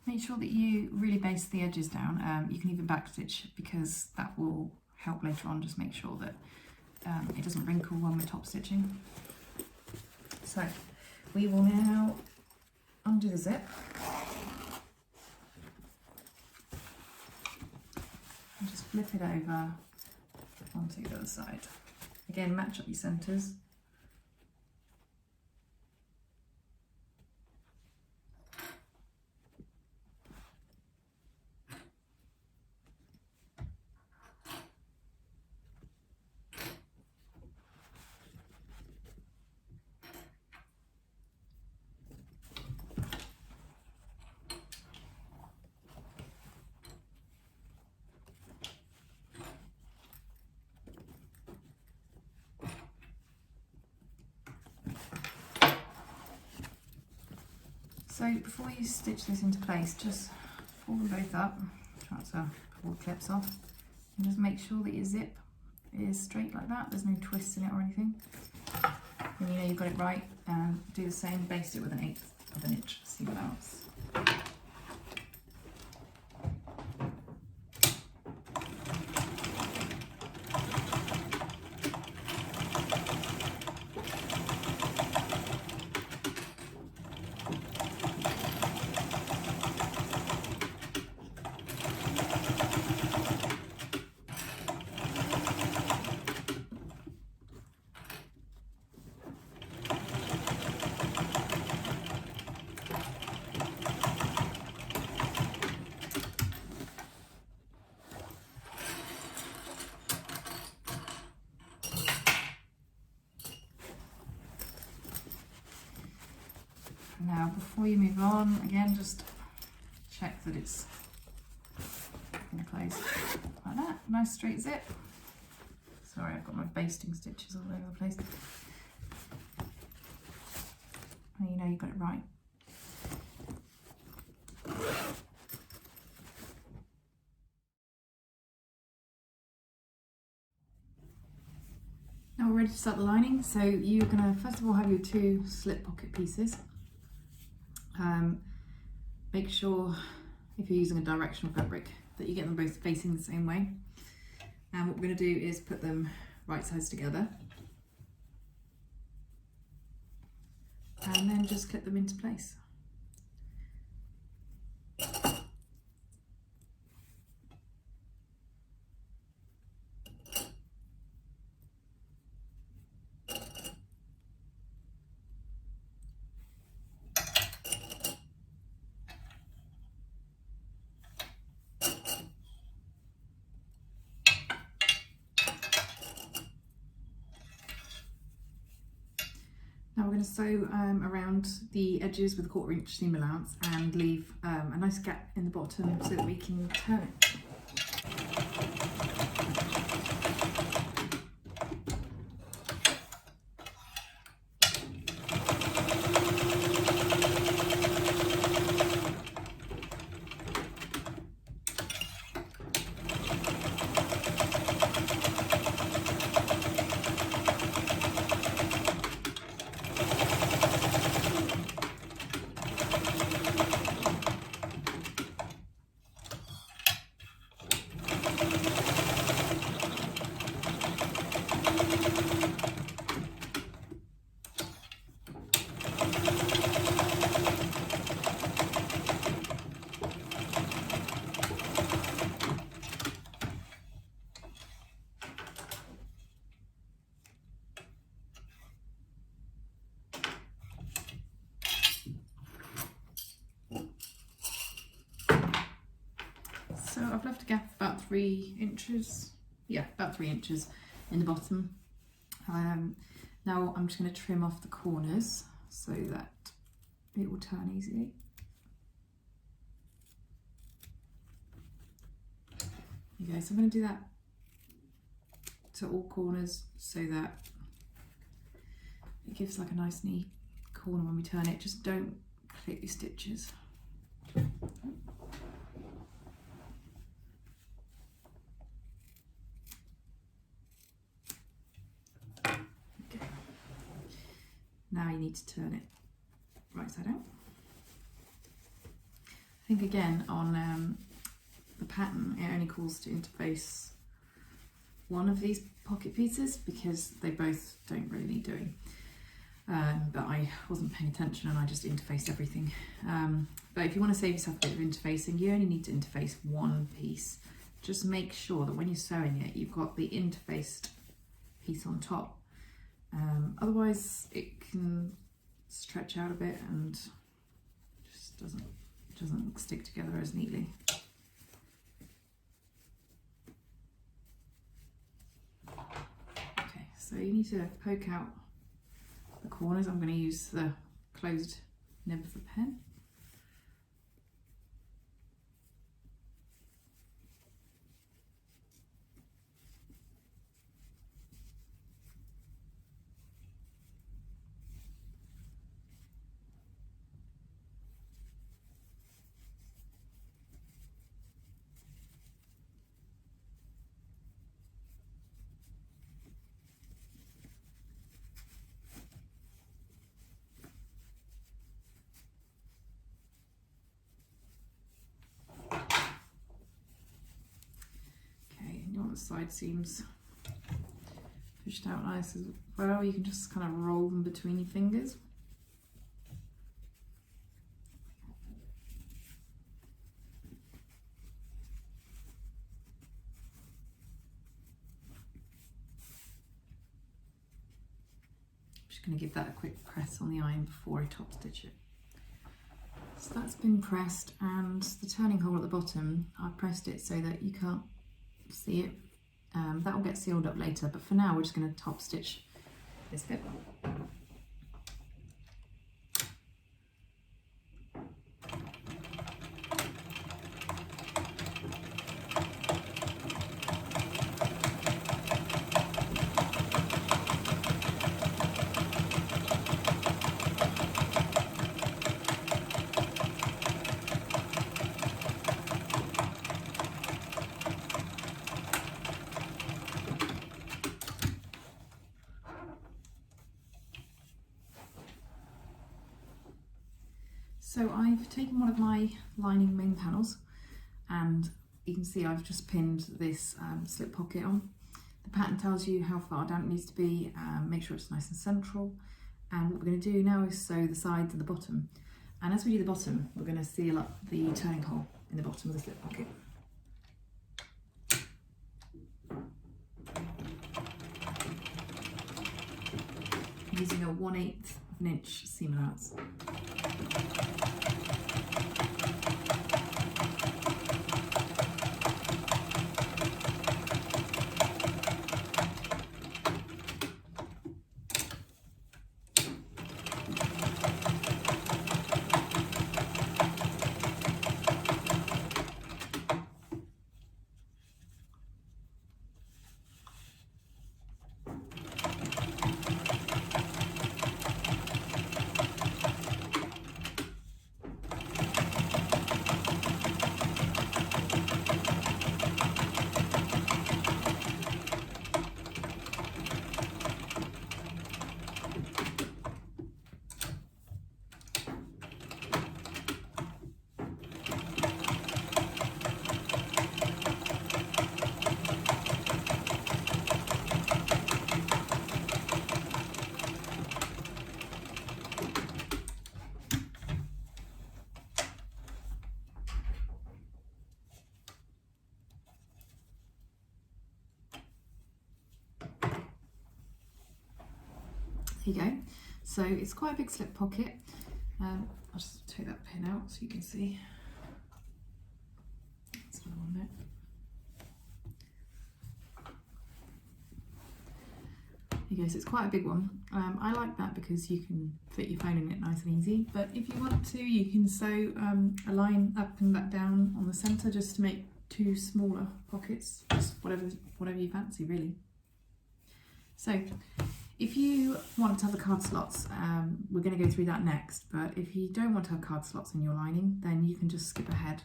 Make sure that you really base the edges down. You can even backstitch because that will help later on. Just make sure that it doesn't wrinkle when we're top stitching. So we will now undo the zip and just flip it over onto the other side. Again, match up your centres. So before you stitch this into place, just fold them both up, try to pull the clips off, and just make sure that your zip is straight like that, there's no twists in it or anything. And you know you've got it right, and do the same, baste it with an 1/8 of an inch seam allowance. Now before you move on, again just check that it's going to close like that, nice straight zip. Sorry, I've got my basting stitches all over the place. And you know you've got it right. Now we're ready to start the lining. So you're going to first of all have your 2 slip pocket pieces. Make sure if you're using a directional fabric that you get them both facing the same way. And what we're going to do is put them right sides together and then just clip them into place. Now we're going to sew around the edges with a 1/4 inch seam allowance and leave a nice gap in the bottom so that we can turn it. So I've left a gap of about 3 inches, yeah, about 3 inches in the bottom. Now I'm just going to trim off the corners so that it will turn easily. There you go, so I'm going to do that to all corners so that it gives like a nice neat corner when we turn it. Just don't clip your stitches. Now you need to turn it right side out. I think again on the pattern it only calls to interface one of these pocket pieces because they both don't really need doing. But I wasn't paying attention and I just interfaced everything. But if you want to save yourself a bit of interfacing, you only need to interface one piece. Just make sure that when you're sewing it, you've got the interfaced piece on top. Otherwise it can stretch out a bit and just doesn't stick together as neatly. Okay, so you need to poke out the corners. I'm going to use the closed nib of the pen. Side seams pushed out nice as well. You can just kind of roll them between your fingers. I'm just going to give that a quick press on the iron before I top stitch it. So that's been pressed, and the turning hole at the bottom, I've pressed it so that you can't see it. That will get sealed up later, but for now we're just going to top stitch this bit. So I've taken one of my lining main panels and you can see I've just pinned this slip pocket on. The pattern tells you how far down it needs to be, make sure it's nice and central. And what we're going to do now is sew the sides and the bottom. And as we do the bottom, we're going to seal up the turning hole in the bottom of the slip pocket. Using a 1/8 of an inch seam allowance. Here you go. So it's quite a big slip pocket. I'll just take that pin out so you can see. That's another one there. Here you go, so it's quite a big one. I like that because you can fit your phone in it nice and easy, but if you want to, you can sew a line up and back down on the centre just to make two smaller pockets, just whatever you fancy really. So if you want to have the card slots, we're going to go through that next, but if you don't want to have card slots in your lining, then you can just skip ahead.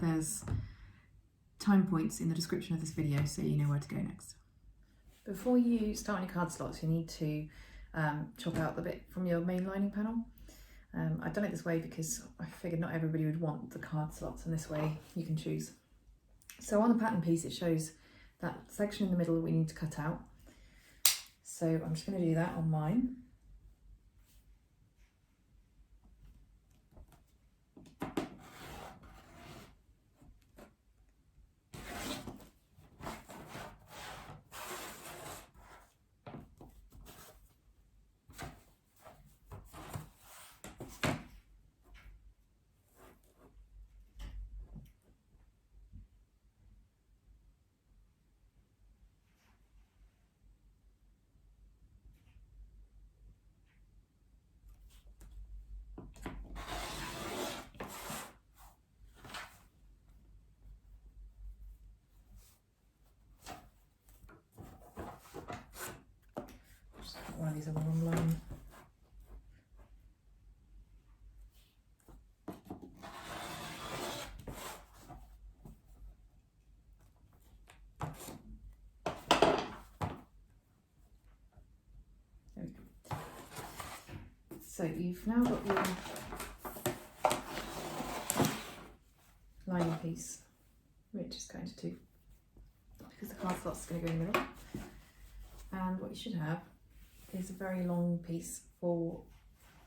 There's time points in the description of this video so you know where to go next. Before you start on your card slots, you need to chop out the bit from your main lining panel. I've done it this way because I figured not everybody would want the card slots, and this way you can choose. So on the pattern piece it shows that section in the middle that we need to cut out. So I'm just going to do that on mine. One of these on the wrong line. There we go. So you've now got your lining piece, which is going to do, because the card slot's going to go in the middle. And what you should have is a very long piece for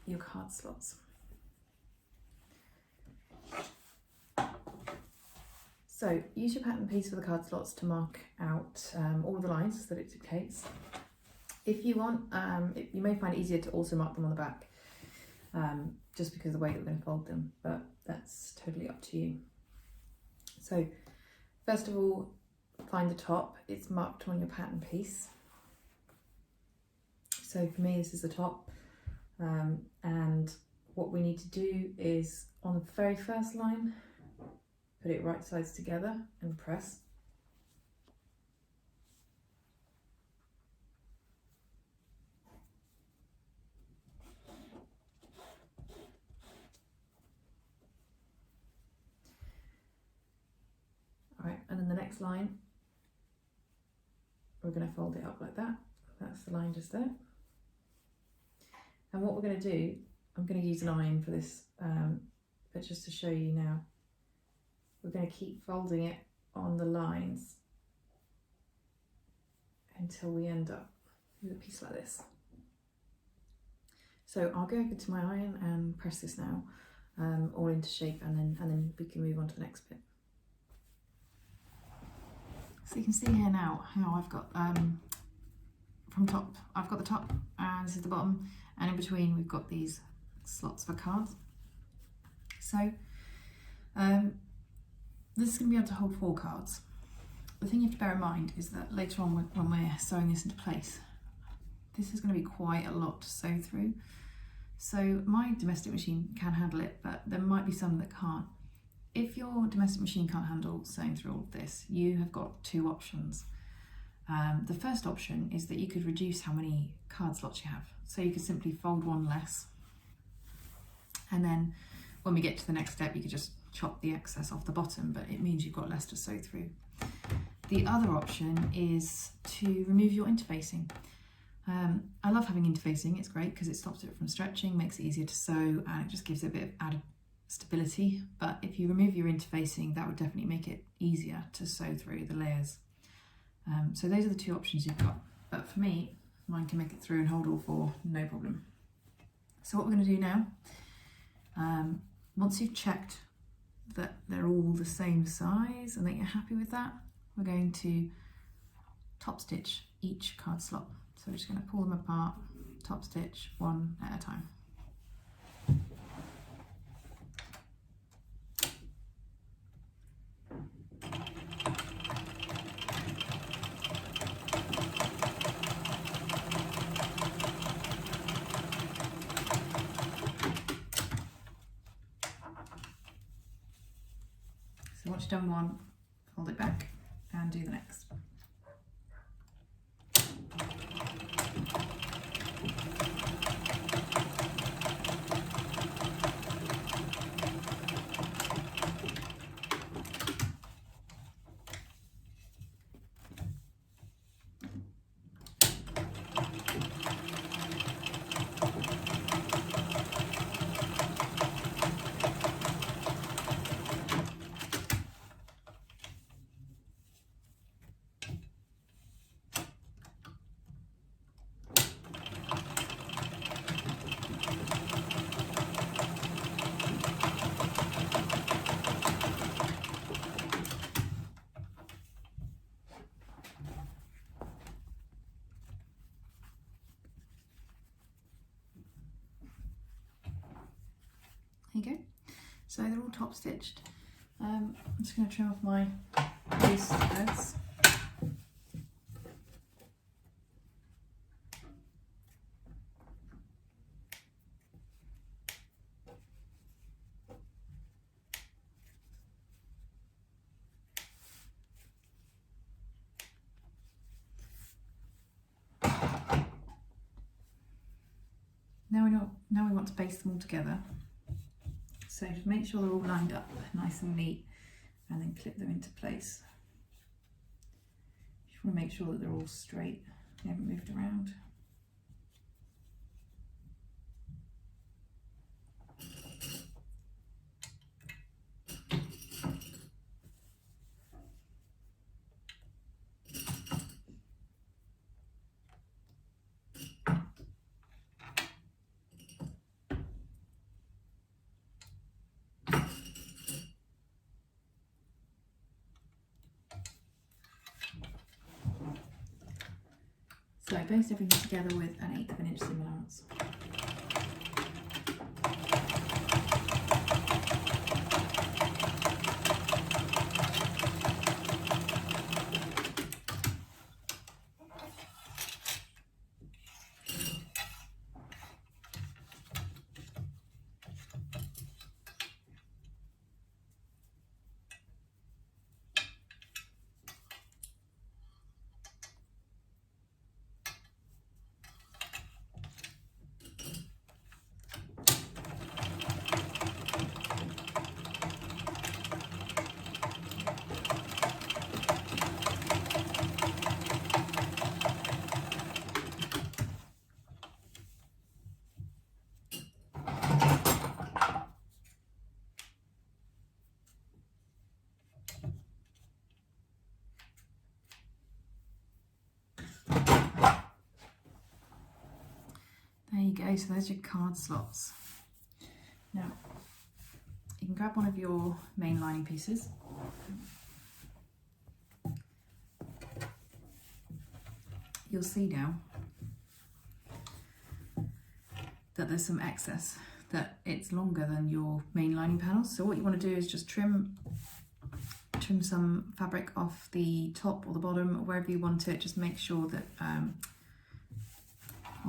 your card slots. So use your pattern piece for the card slots to mark out all of the lines that it dictates. If you want, you may find it easier to also mark them on the back, just because of the way that we're going to fold them, but that's totally up to you. So first of all, find the top. It's marked on your pattern piece. So for me, this is the top, and what we need to do is on the very first line, put it right sides together and press. All right, and then the next line, we're going to fold it up like that. That's the line just there. And what we're going to do, I'm going to use an iron for this, but just to show you now, we're going to keep folding it on the lines until we end up with a piece like this. So I'll go over to my iron and press this now, all into shape, and then we can move on to the next bit. So you can see here now how I've got from top, I've got the top and this is the bottom, and in between we've got these slots for cards. So this is going to be able to hold 4 cards. The thing you have to bear in mind is that later on when we're sewing this into place, this is going to be quite a lot to sew through. So my domestic machine can handle it, but there might be some that can't. If your domestic machine can't handle sewing through all of this, you have got 2 options. The first option is that you could reduce how many card slots you have. So you could simply fold one less, and then when we get to the next step you could just chop the excess off the bottom, but it means you've got less to sew through. The other option is to remove your interfacing. I love having interfacing, it's great because it stops it from stretching, makes it easier to sew, and it just gives it a bit of added stability. But if you remove your interfacing, that would definitely make it easier to sew through the layers. So those are the 2 options you've got, but for me, mine can make it through and hold all 4, no problem. So what we're going to do now, once you've checked that they're all the same size and that you're happy with that, we're going to top stitch each card slot. So we're just going to pull them apart, top stitch one at a time. So once you've done one, fold it back and do the next. There you go. So they're all top stitched. I'm just going to trim off my loose threads. Now we want to baste them all together. So just make sure they're all lined up nice and neat, and then clip them into place. You just want to make sure that they're all straight, they haven't moved around. So I baste everything together with an 1/8 of an inch seam allowance. Okay, so there's your card slots. Now, you can grab one of your main lining pieces. You'll see now that there's some excess, that it's longer than your main lining panels. So what you want to do is just trim some fabric off the top or the bottom, or wherever you want it. Just make sure that on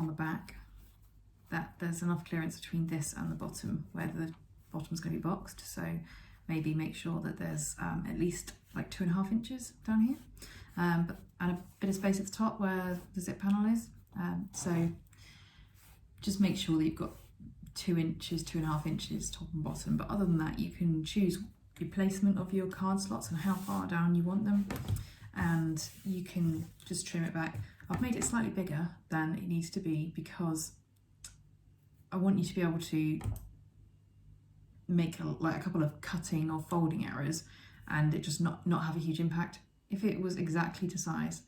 the back that there's enough clearance between this and the bottom, where the bottom's going to be boxed. So maybe make sure that there's at least like 2.5 inches down here, and a bit of space at the top where the zip panel is. So just make sure that you've got 2 inches, 2.5 inches top and bottom. But other than that, you can choose your placement of your card slots and how far down you want them, and you can just trim it back. I've made it slightly bigger than it needs to be because I want you to be able to make a couple of cutting or folding errors and it just not have a huge impact. If it was exactly to size,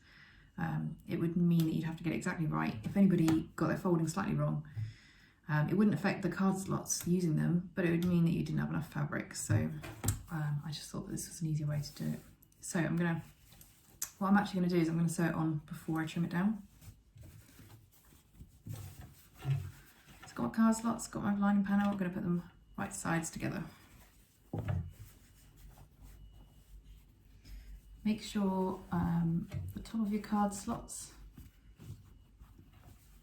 it would mean that you'd have to get it exactly right. If anybody got their folding slightly wrong, it wouldn't affect the card slots using them, but it would mean that you didn't have enough fabric. So I just thought that this was an easier way to do it. So what I'm actually going to do is I'm going to sew it on before I trim it down. It's got my card slots, got my lining panel. I'm going to put them right sides together. Make sure the top of your card slots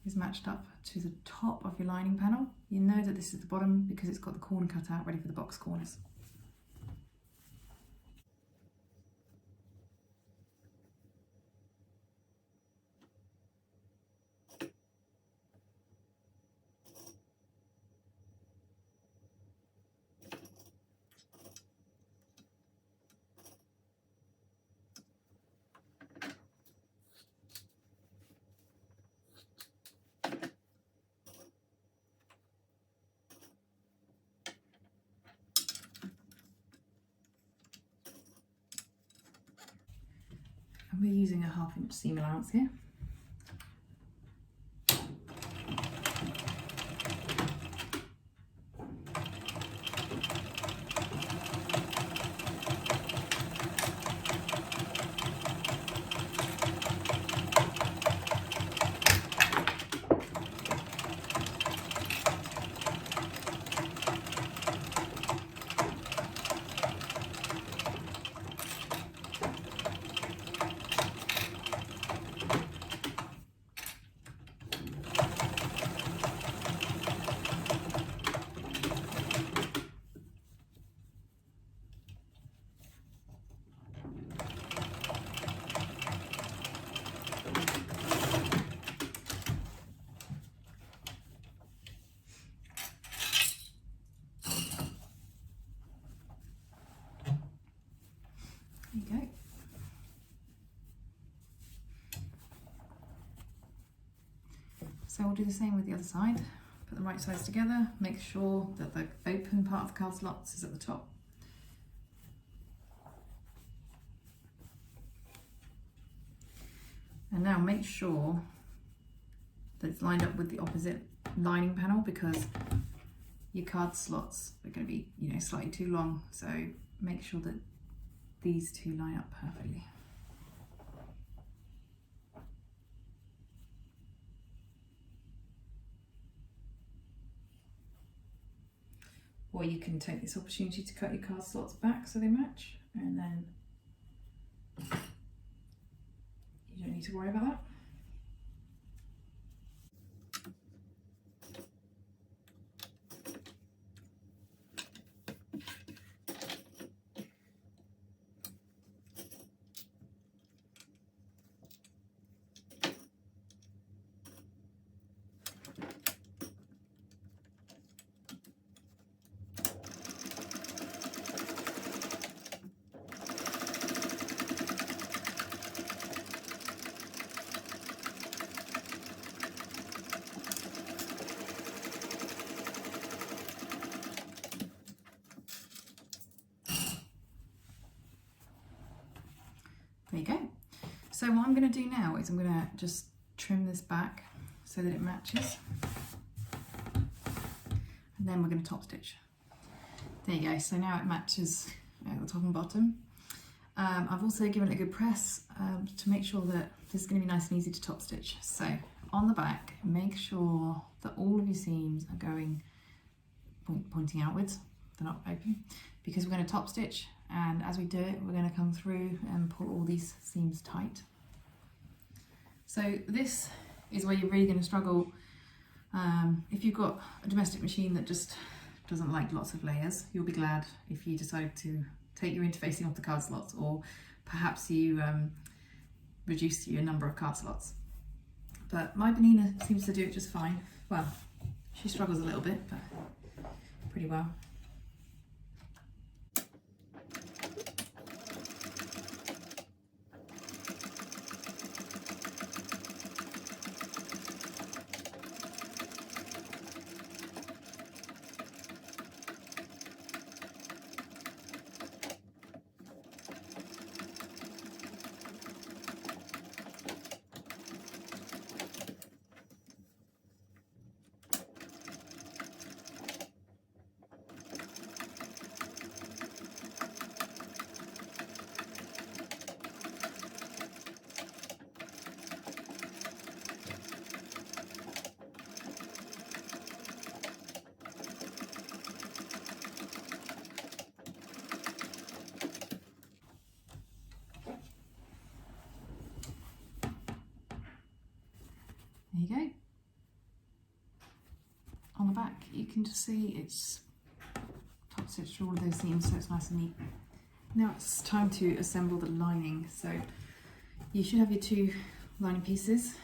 is matched up to the top of your lining panel. You know that this is the bottom because it's got the corner cut out ready for the box corners. And we're using a 1/2 inch seam allowance here. There you go. So we'll do the same with the other side. Put the right sides together, make sure that the open part of the card slots is at the top. And now make sure that it's lined up with the opposite lining panel, because your card slots are going to be, slightly too long. So make sure that these two line up perfectly. Or you can take this opportunity to cut your card slots back so they match, and then you don't need to worry about that. There you go. So what I'm going to do now is I'm going to just trim this back so that it matches. and then we're going to top stitch. There you go, so now it matches at the top and bottom. I've also given it a good press to make sure that this is going to be nice and easy to top stitch. So on the back, make sure that all of your seams are going pointing outwards, they're not open, because we're going to top stitch, and as we do it we're going to come through and pull all these seams tight. So this is where you're really going to struggle if you've got a domestic machine that just doesn't like lots of layers. You'll be glad if you decide to take your interfacing off the card slots, or perhaps you reduce your number of card slots. But my Bernina seems to do it just fine. Well, she struggles a little bit, but pretty well. There you go. On the back you can just see it's top stitched through all of those seams, so it's nice and neat. Now it's time to assemble the lining. So you should have your two lining pieces,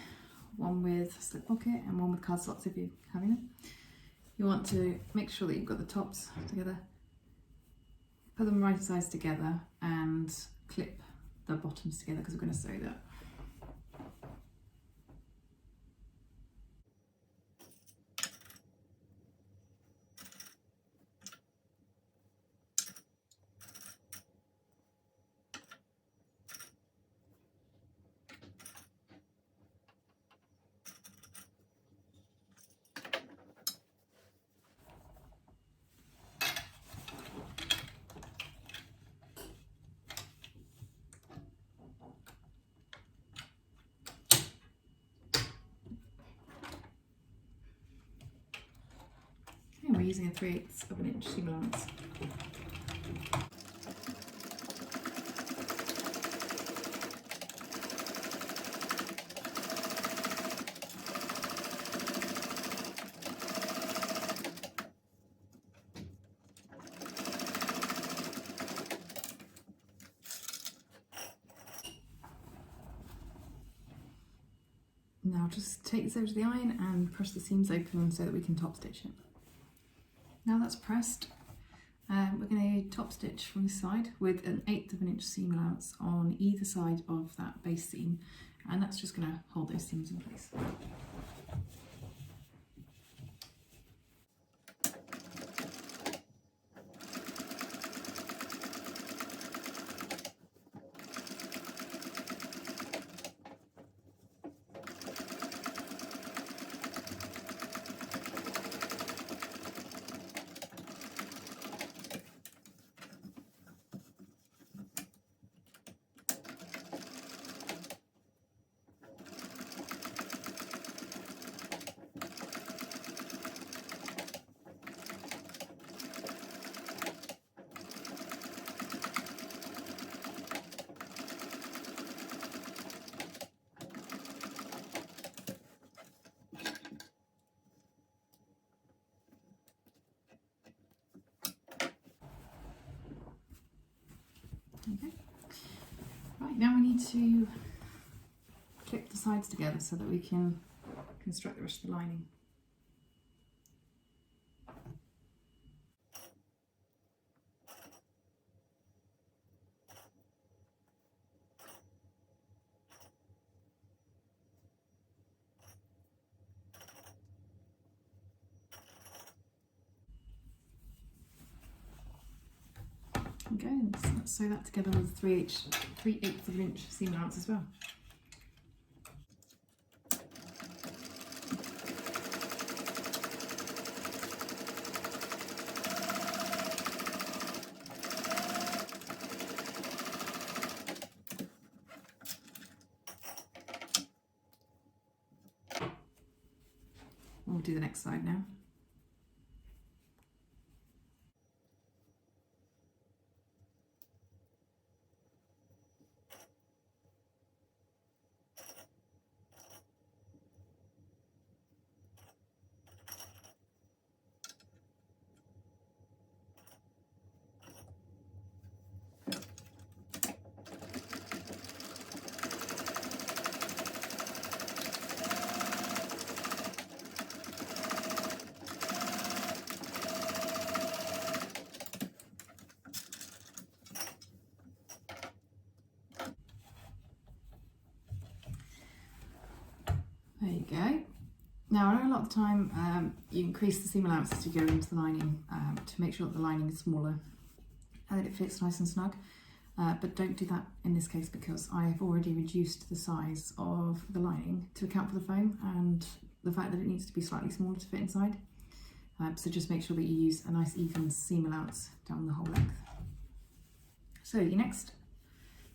one with slip pocket and one with card slots if you're having them. You want to make sure that you've got the tops together, put them right sides together and clip the bottoms together because we're going to sew that. And we're using a 3/8 of an inch seam allowance. Now just take this over to the iron and push the seams open so that we can top stitch it. Now that's pressed, we're going to top stitch from this side with an 1/8 of an inch seam allowance on either side of that base seam, and that's just going to hold those seams in place. Okay. Right, now we need to clip the sides together so that we can construct the rest of the lining. Okay, and let's sew that together with 3/8 of an inch seam allowance as well. We'll do the next side now. There you go. Now, I know a lot of the time you increase the seam allowance as you go into the lining to make sure that the lining is smaller and that it fits nice and snug, but don't do that in this case because I have already reduced the size of the lining to account for the foam and the fact that it needs to be slightly smaller to fit inside. So just make sure that you use a nice even seam allowance down the whole length. So your next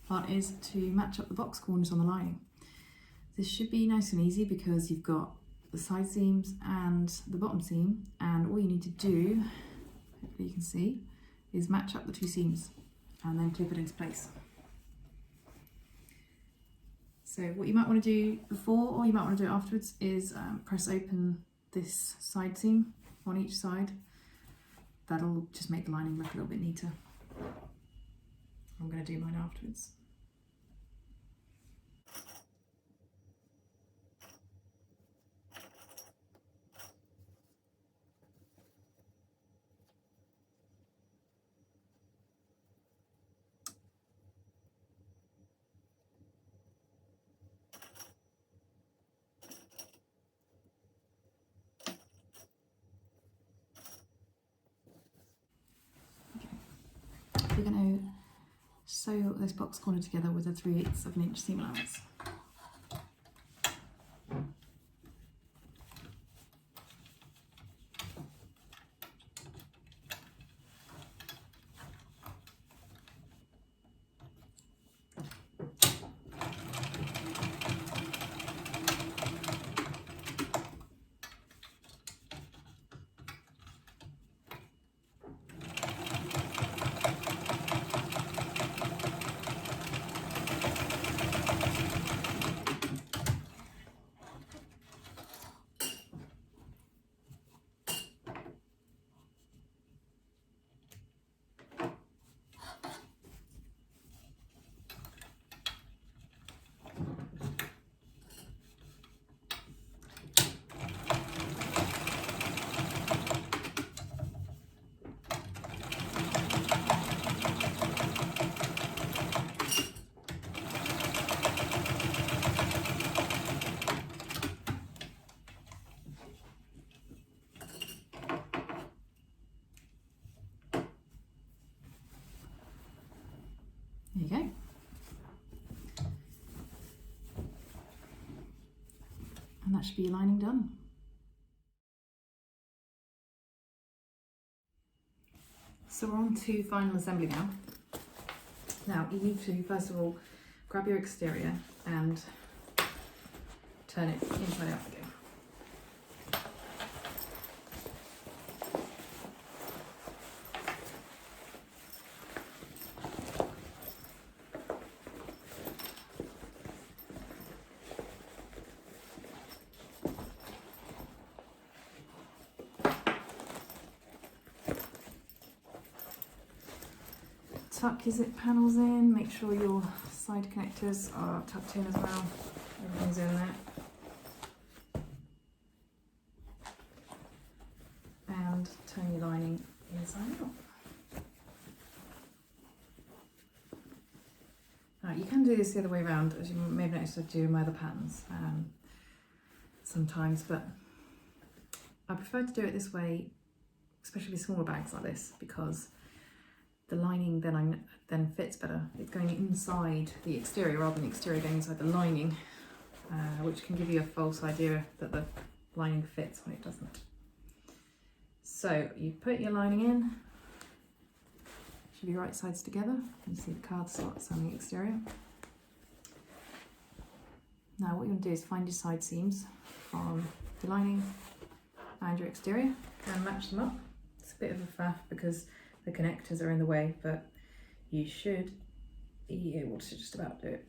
part is to match up the box corners on the lining. This should be nice and easy because you've got the side seams and the bottom seam, and all you need to do, hopefully you can see, is match up the two seams and then clip it into place. So what you might want to do before, or you might want to do it afterwards, is press open this side seam on each side. That'll just make the lining look a little bit neater. I'm going to do mine afterwards. We're going to sew this box corner together with a 3/8 of an inch seam allowance. There you go. And that should be your lining done. So we're on to final assembly now. Now you need to first of all grab your exterior and turn it inside out again. Tuck your zip panels in, make sure your side connectors are tucked in as well, everything's in there. And turn your lining inside out. Now you can do this the other way around, as you may have noticed I do in my other patterns sometimes, but I prefer to do it this way, especially with smaller bags like this, because the lining then fits better. It's going inside the exterior rather than the exterior going inside the lining, which can give you a false idea that the lining fits when it doesn't. So you put your lining in, should be right sides together. You see the card slots on the exterior. Now what you're going to do is find your side seams from the lining and your exterior and match them up. It's a bit of a faff because the connectors are in the way, but you should be able to just about do it.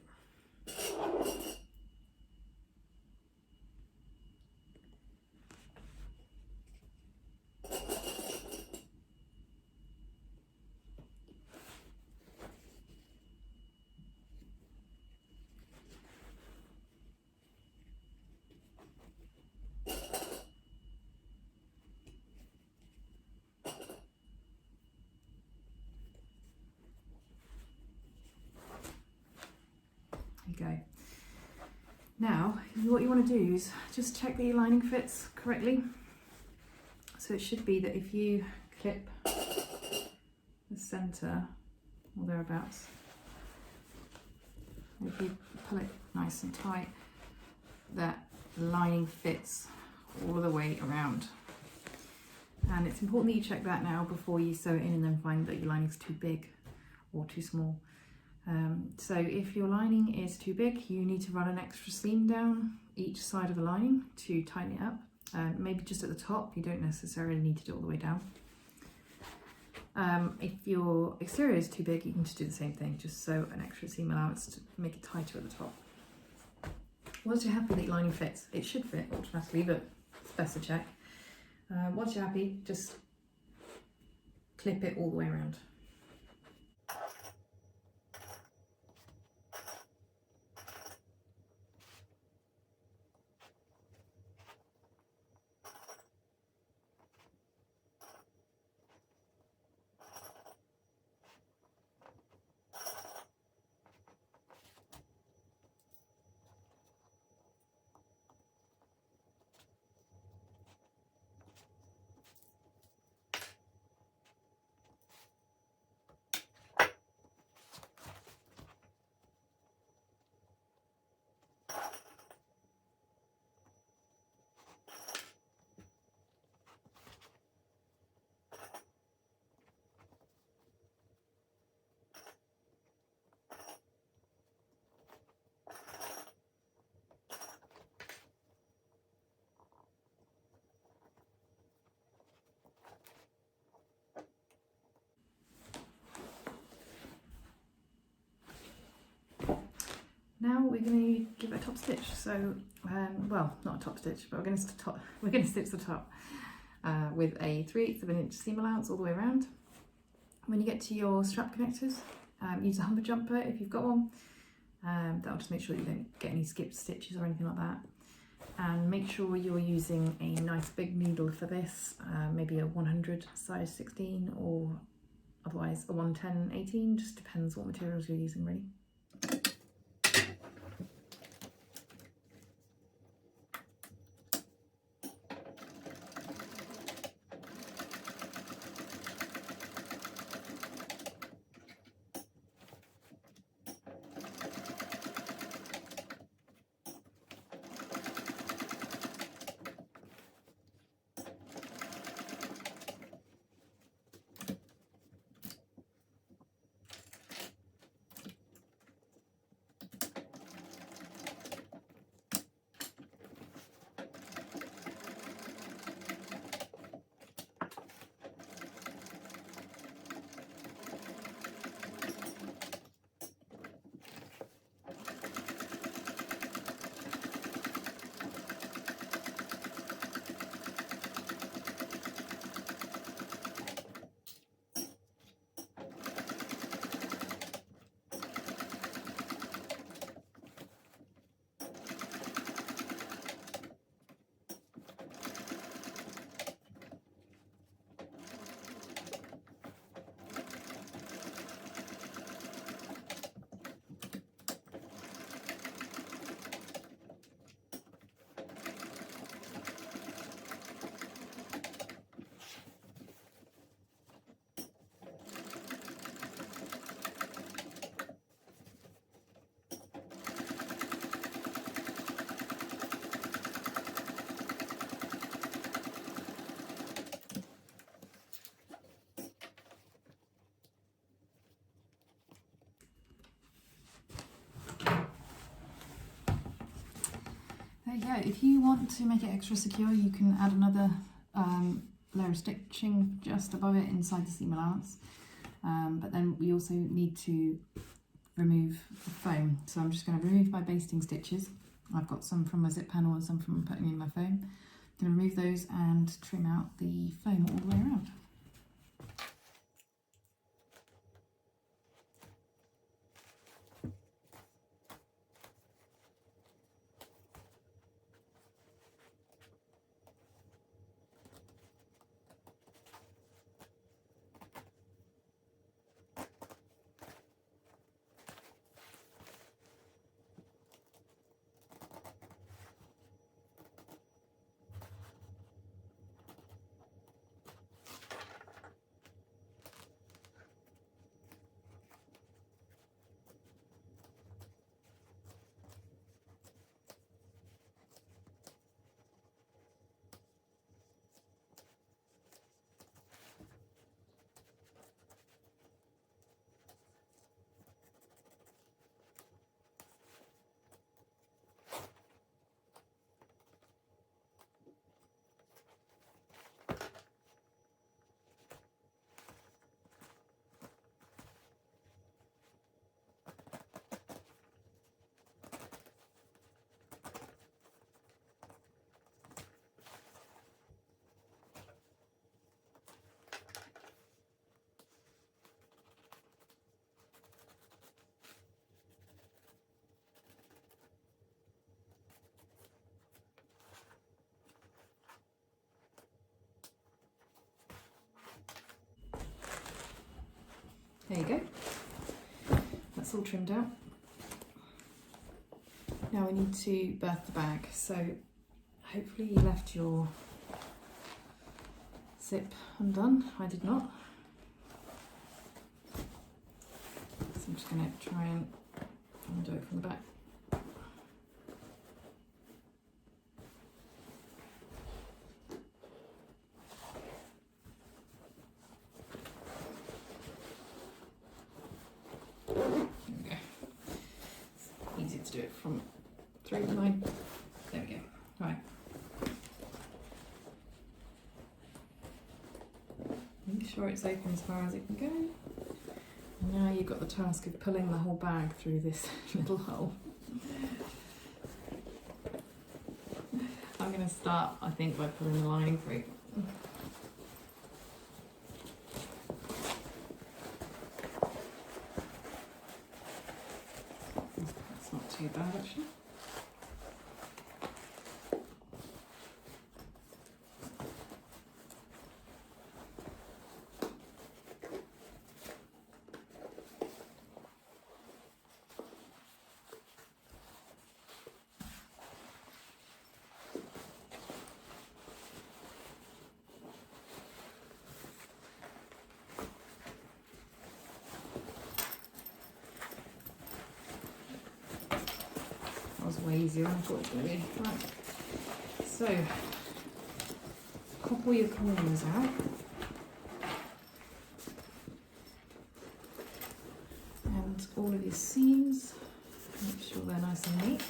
There you go. Now, what you want to do is just check that your lining fits correctly. So it should be that if you clip the centre or thereabouts, if you pull it nice and tight, that the lining fits all the way around. And it's important that you check that now before you sew it in and then find that your lining's too big or too small. So if your lining is too big, you need to run an extra seam down each side of the lining to tighten it up. Maybe just at the top, you don't necessarily need to do it all the way down. If your exterior is too big, you can just do the same thing, just sew an extra seam allowance to make it tighter at the top. Once you're happy that your lining fits, it should fit automatically, but it's best to check. Once you're happy, just clip it all the way around. Now we're going to give it a top stitch. So, well, not a top stitch, but we're going to stitch the top with a 3/8 of an inch seam allowance all the way around. When you get to your strap connectors, use a humper jumper if you've got one. That'll just make sure that you don't get any skipped stitches or anything like that. And make sure you're using a nice big needle for this, maybe a 100 size 16 or otherwise a 110/18, just depends what materials you're using really. There you go. If you want to make it extra secure, you can add another layer of stitching just above it inside the seam allowance, but then we also need to remove the foam. So I'm just going to remove my basting stitches. I've got some from my zip panel and some from putting in my foam. I'm going to remove those and trim out the foam all the way around. There you go, that's all trimmed out. Now we need to birth the bag, so hopefully you left your zip undone. I did not. So I'm just going to try and undo it from the back. Do it from through the line. There we go. Right. Make sure it's open as far as it can go. And now you've got the task of pulling the whole bag through this little hole. I'm going to start, I think, by pulling the lining through. Too bad actually. Was way easier than I thought it was going to be. Right. So, pop all your corners out. And all of your seams. Make sure they're nice and neat.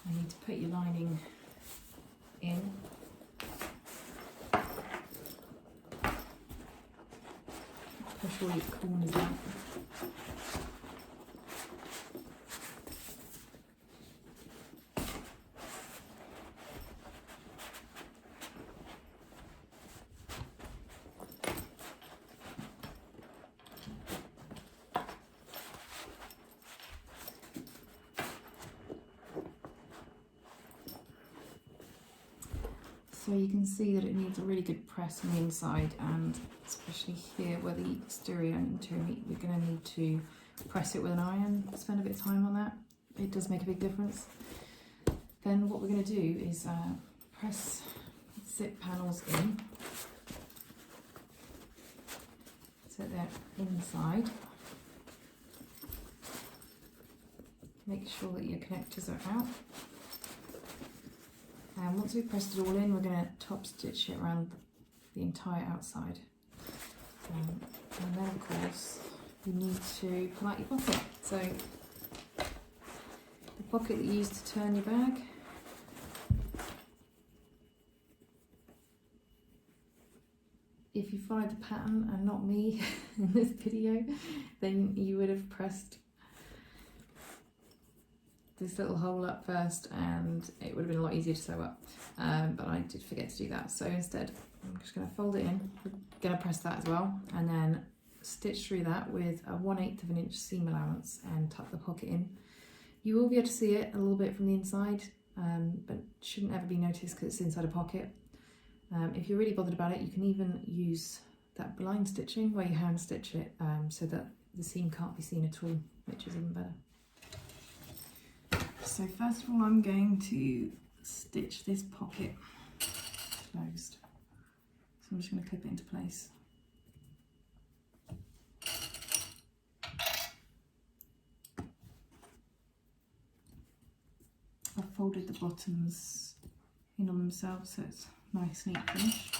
I need to put your lining in. Push all your corners out. So you can see that it needs a really good press on the inside, and especially here where the exterior and interior meet, we're going to need to press it with an iron, spend a bit of time on that. It does make a big difference. Then what we're going to do is press zip panels in so they're inside. Make sure that your connectors are out. And once we've pressed it all in, we're going to top stitch it around the entire outside. And then of course you need to pull out your pocket. So the pocket that you use to turn your bag. If you followed the pattern and not me in this video, then you would have pressed this little hole up first and it would have been a lot easier to sew up, but I did forget to do that. So instead I'm just going to fold it in, we're going to press that as well, and then stitch through that with a 1/8 of an inch seam allowance and tuck the pocket in. You will be able to see it a little bit from the inside, but shouldn't ever be noticed because it's inside a pocket. If you're really bothered about it, you can even use that blind stitching where you hand stitch it so that the seam can't be seen at all, which is even better. So first of all, I'm going to stitch this pocket closed. So I'm just going to clip it into place. I've folded the bottoms in on themselves so it's nice neat finish.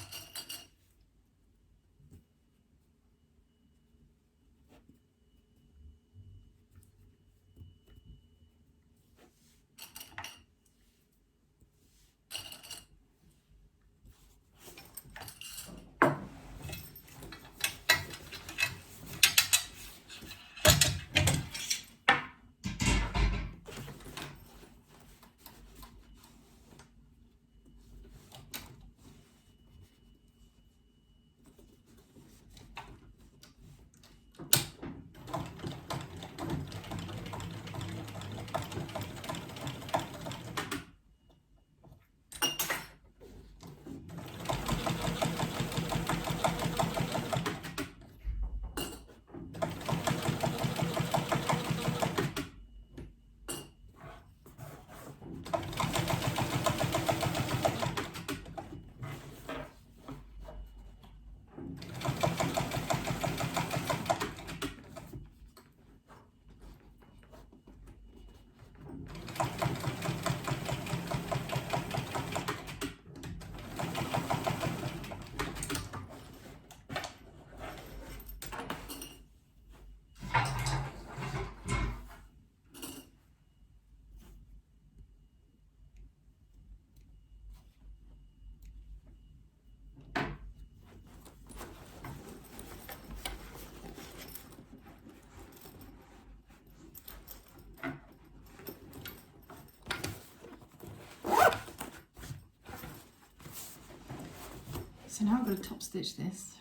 So now I'm going to top stitch this.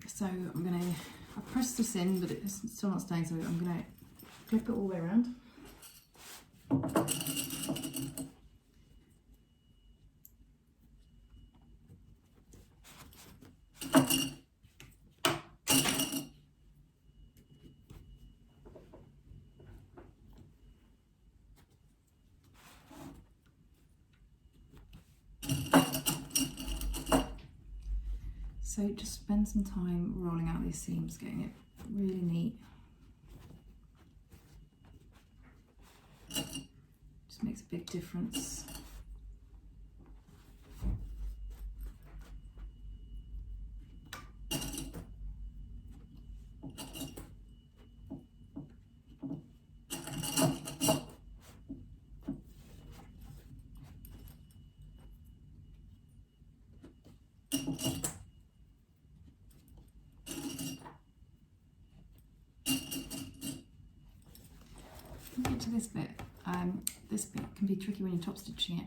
So I'm going to, I pressed this in, but it's still not staying, so I'm going to clip it all the way around. So just spend some time rolling out these seams, getting it really neat. Just makes a big difference. Get to this bit can be tricky when you're top stitching it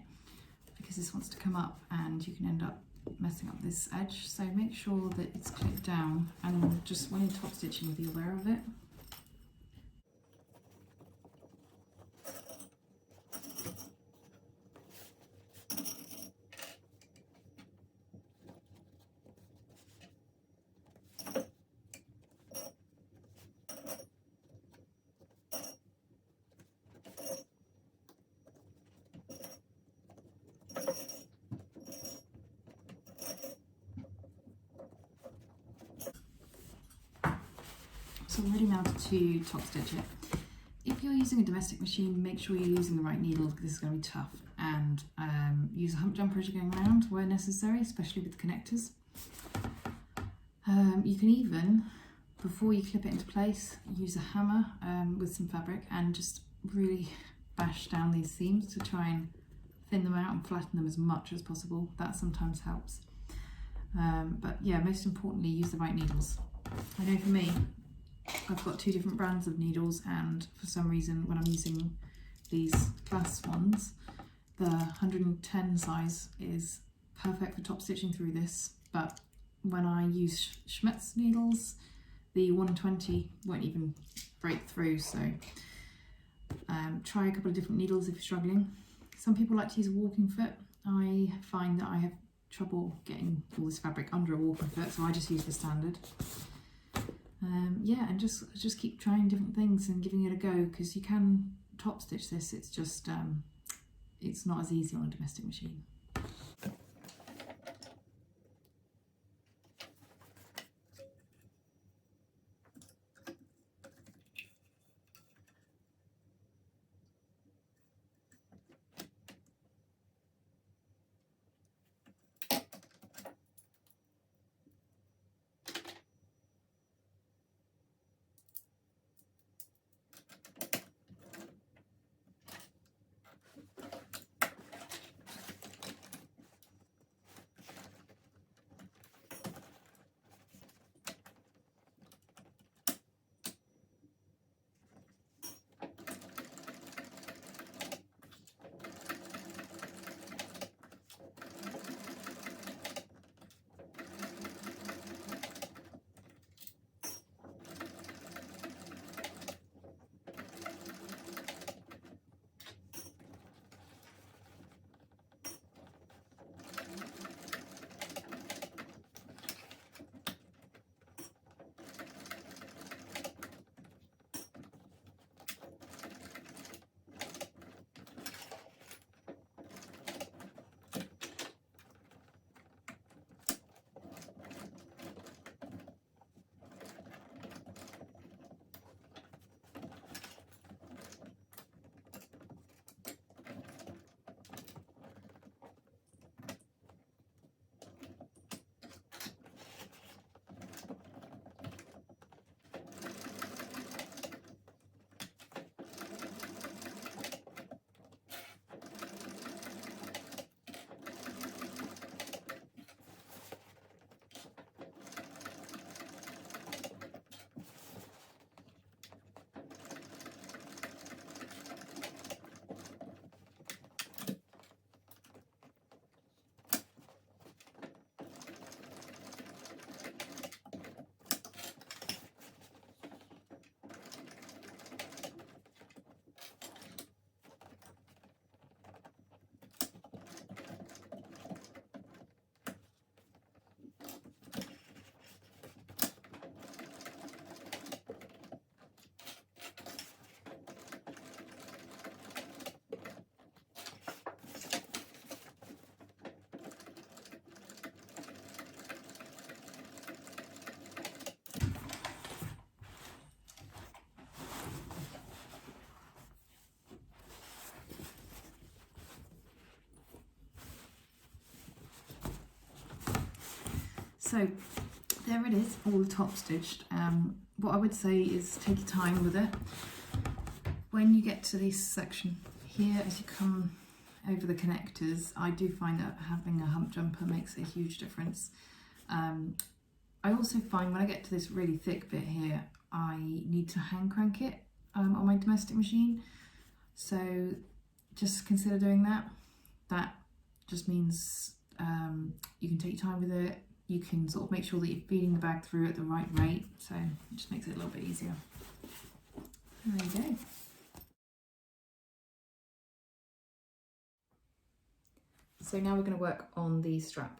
because this wants to come up and you can end up messing up this edge, so make sure that it's clipped down and just when you're top stitching be aware of it. So I'm ready now to top stitch it. If you're using a domestic machine, make sure you're using the right needle because this is going to be tough, and use a hump jumper as you're going around where necessary, especially with the connectors. You can even, before you clip it into place, use a hammer with some fabric and just really bash down these seams to try and thin them out and flatten them as much as possible. That sometimes helps. But yeah, most importantly, use the right needles. I know for me, I've got 2 different brands of needles, and for some reason when I'm using these glass ones, the 110 size is perfect for top stitching through this, but when I use Schmetz needles, the 120 won't even break through, so try a couple of different needles if you're struggling. Some people like to use a walking foot. I find that I have trouble getting all this fabric under a walking foot, so I just use the standard. Yeah, and just keep trying different things and giving it a go, because you can top stitch this. It's just it's not as easy on a domestic machine. So there it is, all top stitched. What I would say is take your time with it. When you get to this section here, as you come over the connectors, I do find that having a hump jumper makes a huge difference. I also find when I get to this really thick bit here, I need to hand crank it on my domestic machine. So just consider doing that. That just means you can take your time with it. You can sort of make sure that you're feeding the bag through at the right rate, so it just makes it a little bit easier. There you go. So now we're going to work on the strap.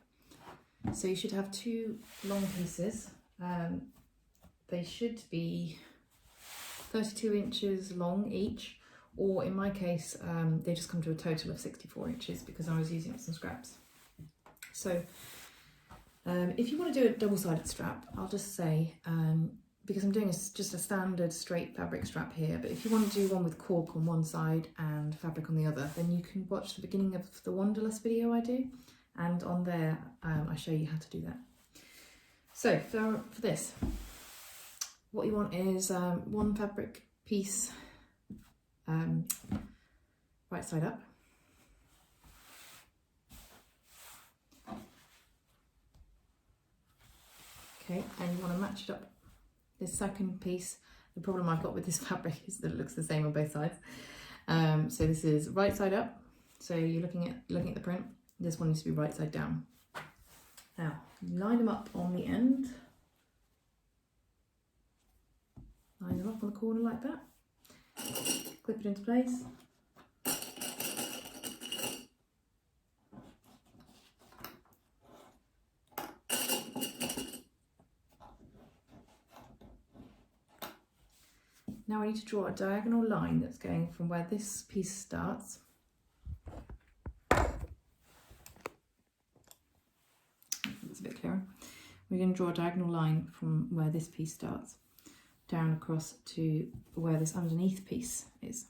So you should have 2 long pieces. They should be 32 inches long each, or in my case, they just come to a total of 64 inches because I was using some scraps. So if you want to do a double-sided strap, I'll just say, because I'm doing just a standard straight fabric strap here, but if you want to do one with cork on one side and fabric on the other, then you can watch the beginning of the Wanderlust video I do, and on there I show you how to do that. So for this, what you want is one fabric piece right side up. Okay, and you want to match it up. This second piece, the problem I've got with this fabric is that it looks the same on both sides. So this is right side up. So you're looking at the print. This one needs to be right side down. Now, line them up on the end. Line them up on the corner like that. Clip it into place. Now I need to draw a diagonal line that's going from where this piece starts it's a bit clearer. We're going to draw a diagonal line from where this piece starts down across to where this underneath piece is.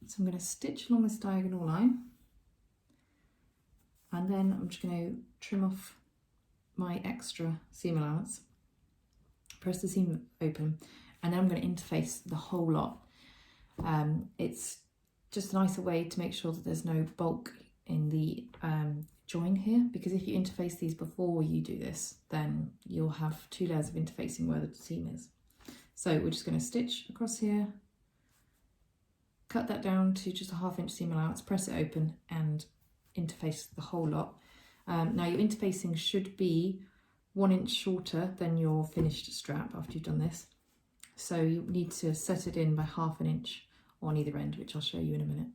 So I'm going to stitch along this diagonal line, and then I'm just going to trim off my extra seam allowance, press the seam open, and then I'm going to interface the whole lot. It's just a nicer way to make sure that there's no bulk in the join here, because if you interface these before you do this, then you'll have 2 layers of interfacing where the seam is. So we're just going to stitch across here, cut that down to just a 1/2 inch seam allowance, press it open and interface the whole lot. Now your interfacing should be 1 inch shorter than your finished strap after you've done this. So you need to set it in by 1/2 inch on either end, which I'll show you in a minute.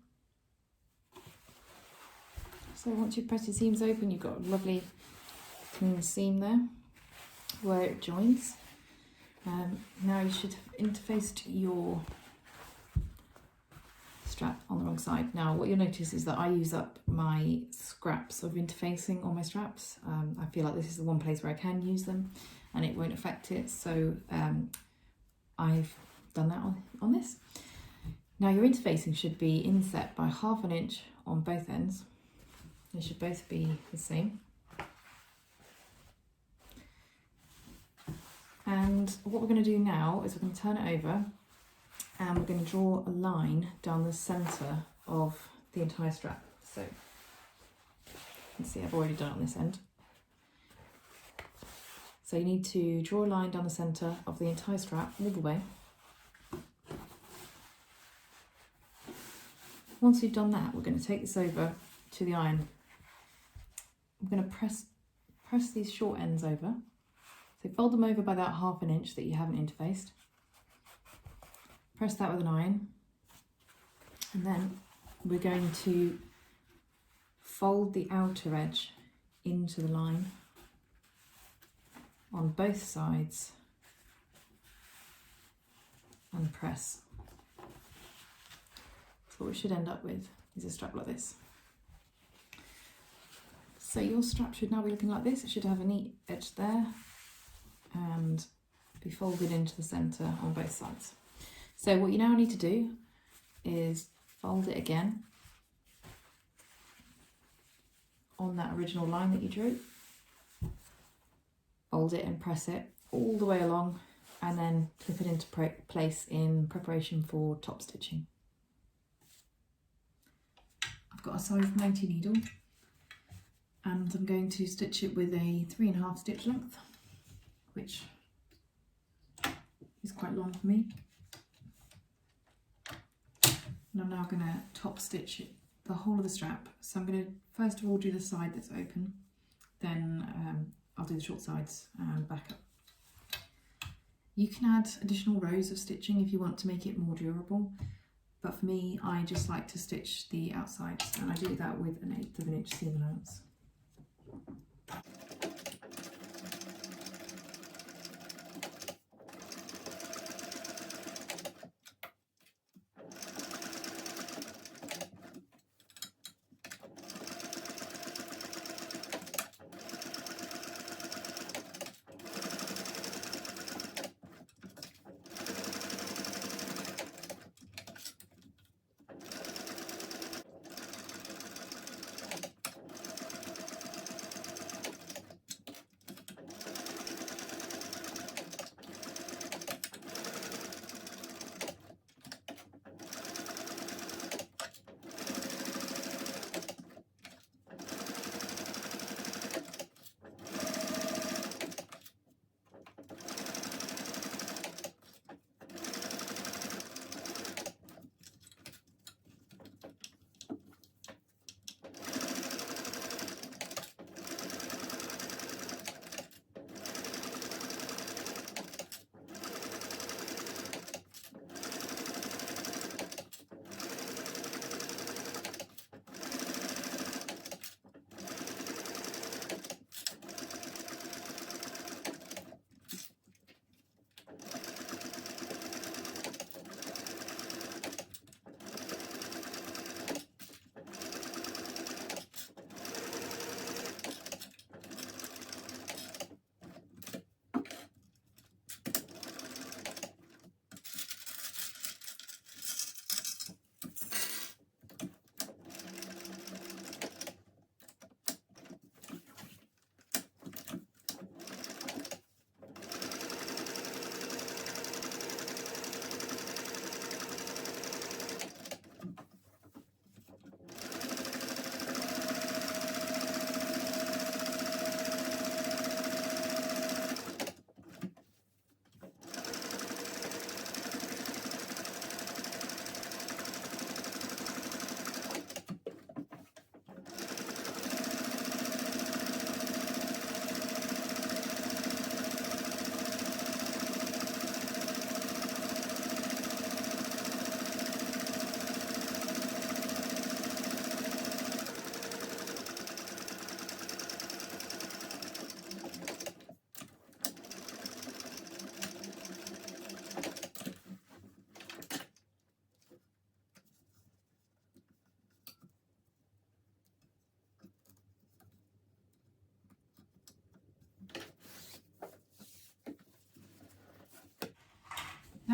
So once you've pressed your seams open, you've got a lovely clean seam there where it joins. Now you should have interfaced your strap on the wrong side. Now what you'll notice is that I use up my scraps of interfacing on my straps. I feel like this is the one place where I can use them and it won't affect it, so I've done that on this. Now your interfacing should be inset by 1/2 inch on both ends. They should both be the same. And what we're going to do now is we're going to turn it over and we're going to draw a line down the centre of the entire strap. So you can see I've already done it on this end. So you need to draw a line down the centre of the entire strap all the way. Once you've done that, we're going to take this over to the iron. We're going to press these short ends over. So fold them over by that 1/2 inch that you haven't interfaced. Press that with an iron, and then we're going to fold the outer edge into the line on both sides and press. So what we should end up with is a strap like this. So your strap should now be looking like this. It should have a neat edge there and be folded into the centre on both sides. So what you now need to do is fold it again on that original line that you drew. Fold it and press it all the way along and then clip it into place in preparation for top stitching. I've got a size 90 needle and I'm going to stitch it with a 3.5 stitch length, which is quite long for me. And I'm now going to top stitch the whole of the strap. So I'm going to first of all do the side that's open, then I'll do the short sides and back up. You can add additional rows of stitching if you want to make it more durable, but for me I just like to stitch the outsides and I do that with an 1/8 of an inch seam allowance.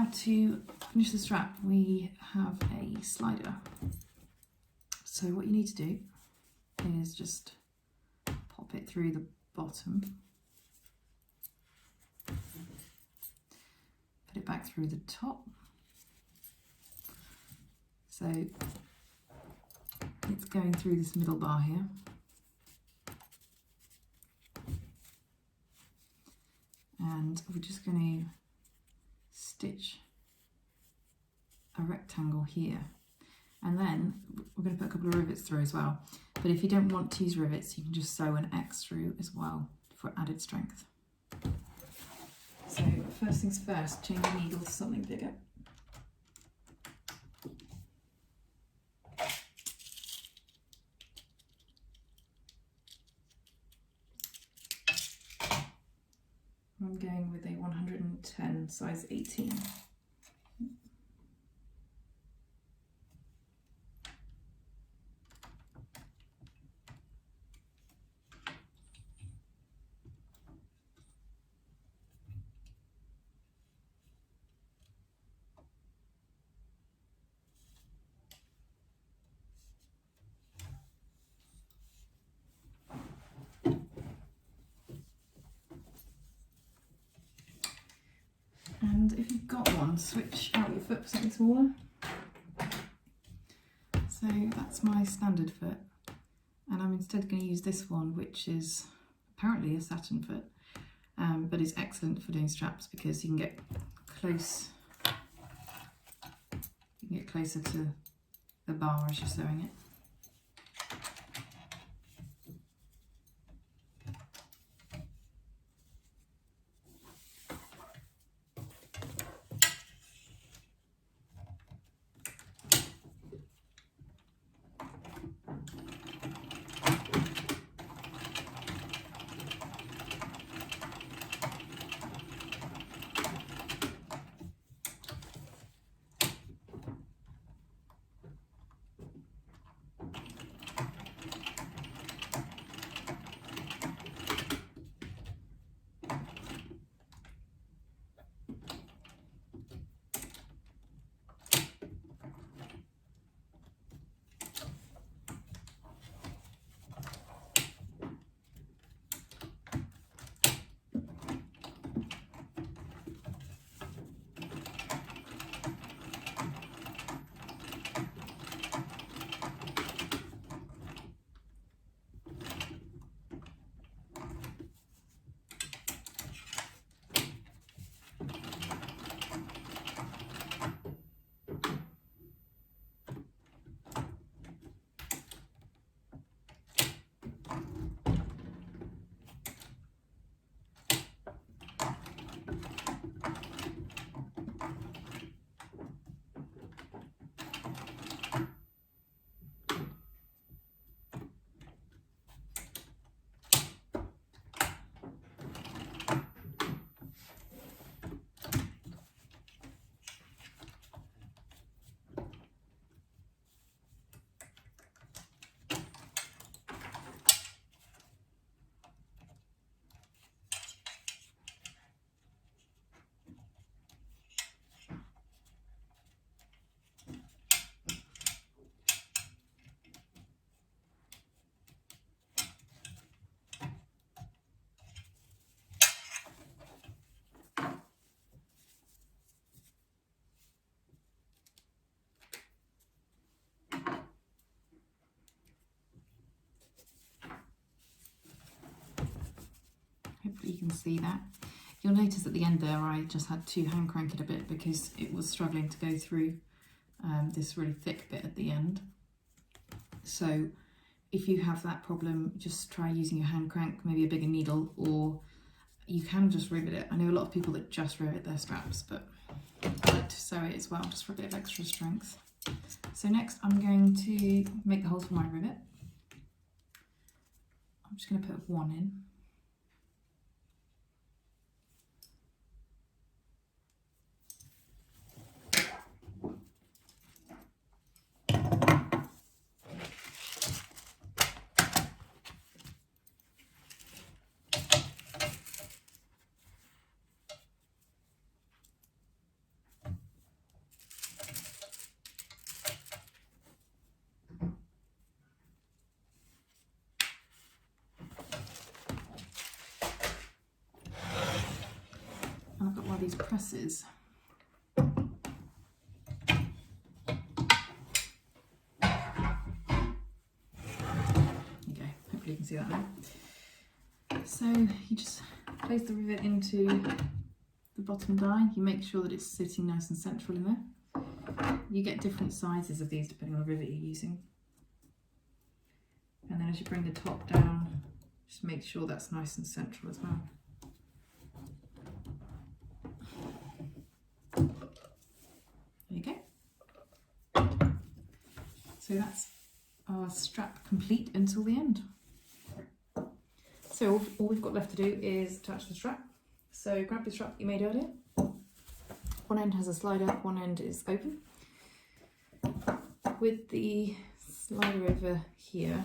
now to finish the strap, we have a slider. So what you need to do is just pop it through the bottom, put it back through the top. So it's going through this middle bar here. And we're just going to stitch a rectangle here. And then we're going to put a couple of rivets through as well. But if you don't want to use rivets, you can just sew an X through as well for added strength. So first things first, change the needle to something bigger. I'm going with a 110 size 18. And if you've got one, switch out your foot for something smaller. So that's my standard foot, and I'm instead going to use this one, which is apparently a satin foot, but is excellent for doing straps because you can get close. You can get closer to the bar as you're sewing it. Hopefully you can see that. You'll notice at the end there I just had to hand crank it a bit because it was struggling to go through this really thick bit at the end. So if you have that problem, just try using your hand crank, maybe a bigger needle, or you can just rivet it. I know a lot of people that just rivet their straps, but I like to sew it as well, just for a bit of extra strength. So next I'm going to make the holes for my rivet. I'm just going to put one in. these presses. Hopefully you can see that now. So you just place the rivet into the bottom die. You make sure that it's sitting nice and central in there. You get different sizes of these depending on the rivet you're using. And then as you bring the top down, just make sure that's nice and central as well. There you go. So that's our strap complete until the end. So all we've got left to do is attach the strap. So grab the strap that you made earlier. One end has a slider, one end is open. With the slider over here,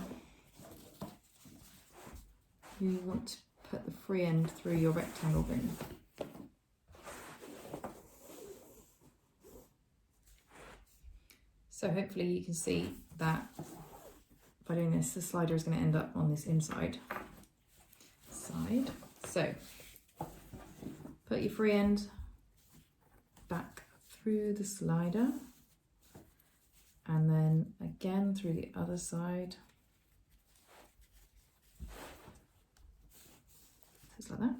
you want to put the free end through your rectangle bin. So hopefully you can see that by doing this, the slider is going to end up on this inside side. So put your free end back through the slider and then again through the other side. Just like that.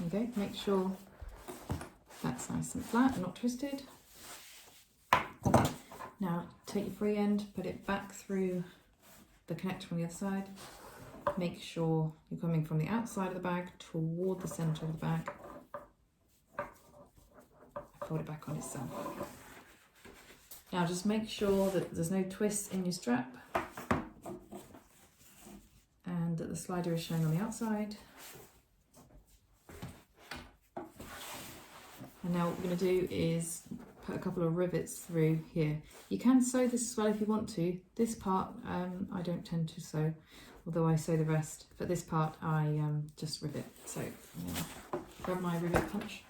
There you go, make sure that's nice and flat and not twisted. Now take your free end, put it back through the connector on the other side. Make sure you're coming from the outside of the bag toward the centre of the bag. Fold it back on itself. Now just make sure that there's no twists in your strap and that the slider is showing on the outside. And now what we're going to do is put a couple of rivets through here. You can sew this as well if you want to. This part I don't tend to sew, although I sew the rest. But this part I just rivet. So I'm going to grab my rivet punch.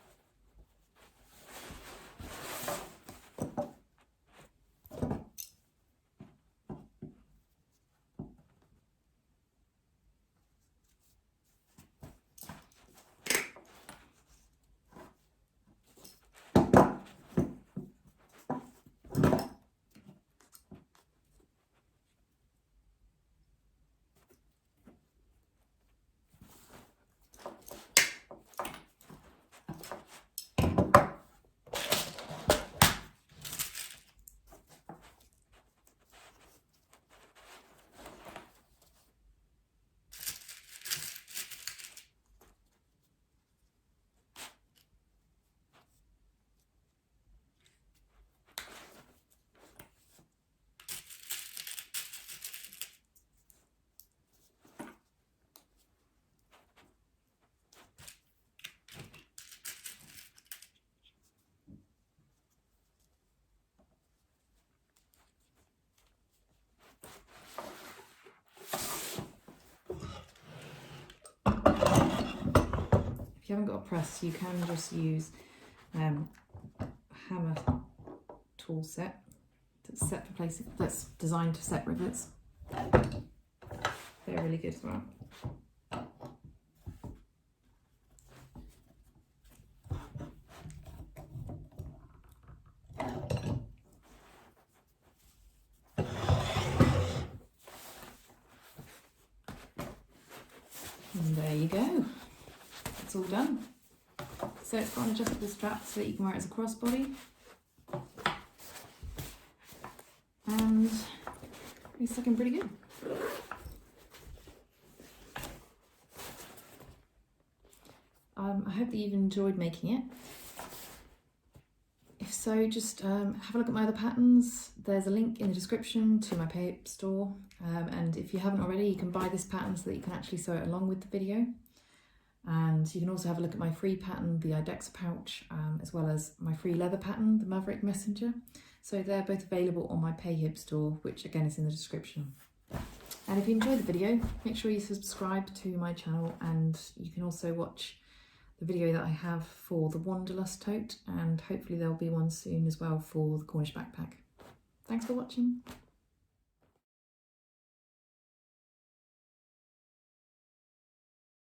If you haven't got a press, you can just use a hammer tool set that's set for placing, that's designed to set rivets. They're really good as well. And there you go. It's all done. So it's got an adjustable strap so that you can wear it as a crossbody. And it's looking pretty good. I hope that you've enjoyed making it. If so, just have a look at my other patterns. There's a link in the description to my pay store. And if you haven't already, you can buy this pattern so that you can actually sew it along with the video. And you can also have a look at my free pattern, the Idexa pouch, as well as my free leather pattern, the Maverick Messenger. So they're both available on my PayHib store, which again is in the description. And if you enjoyed the video, make sure you subscribe to my channel, and you can also watch the video that I have for the Wanderlust tote, and hopefully there'll be one soon as well for the Cornish backpack. Thanks for watching.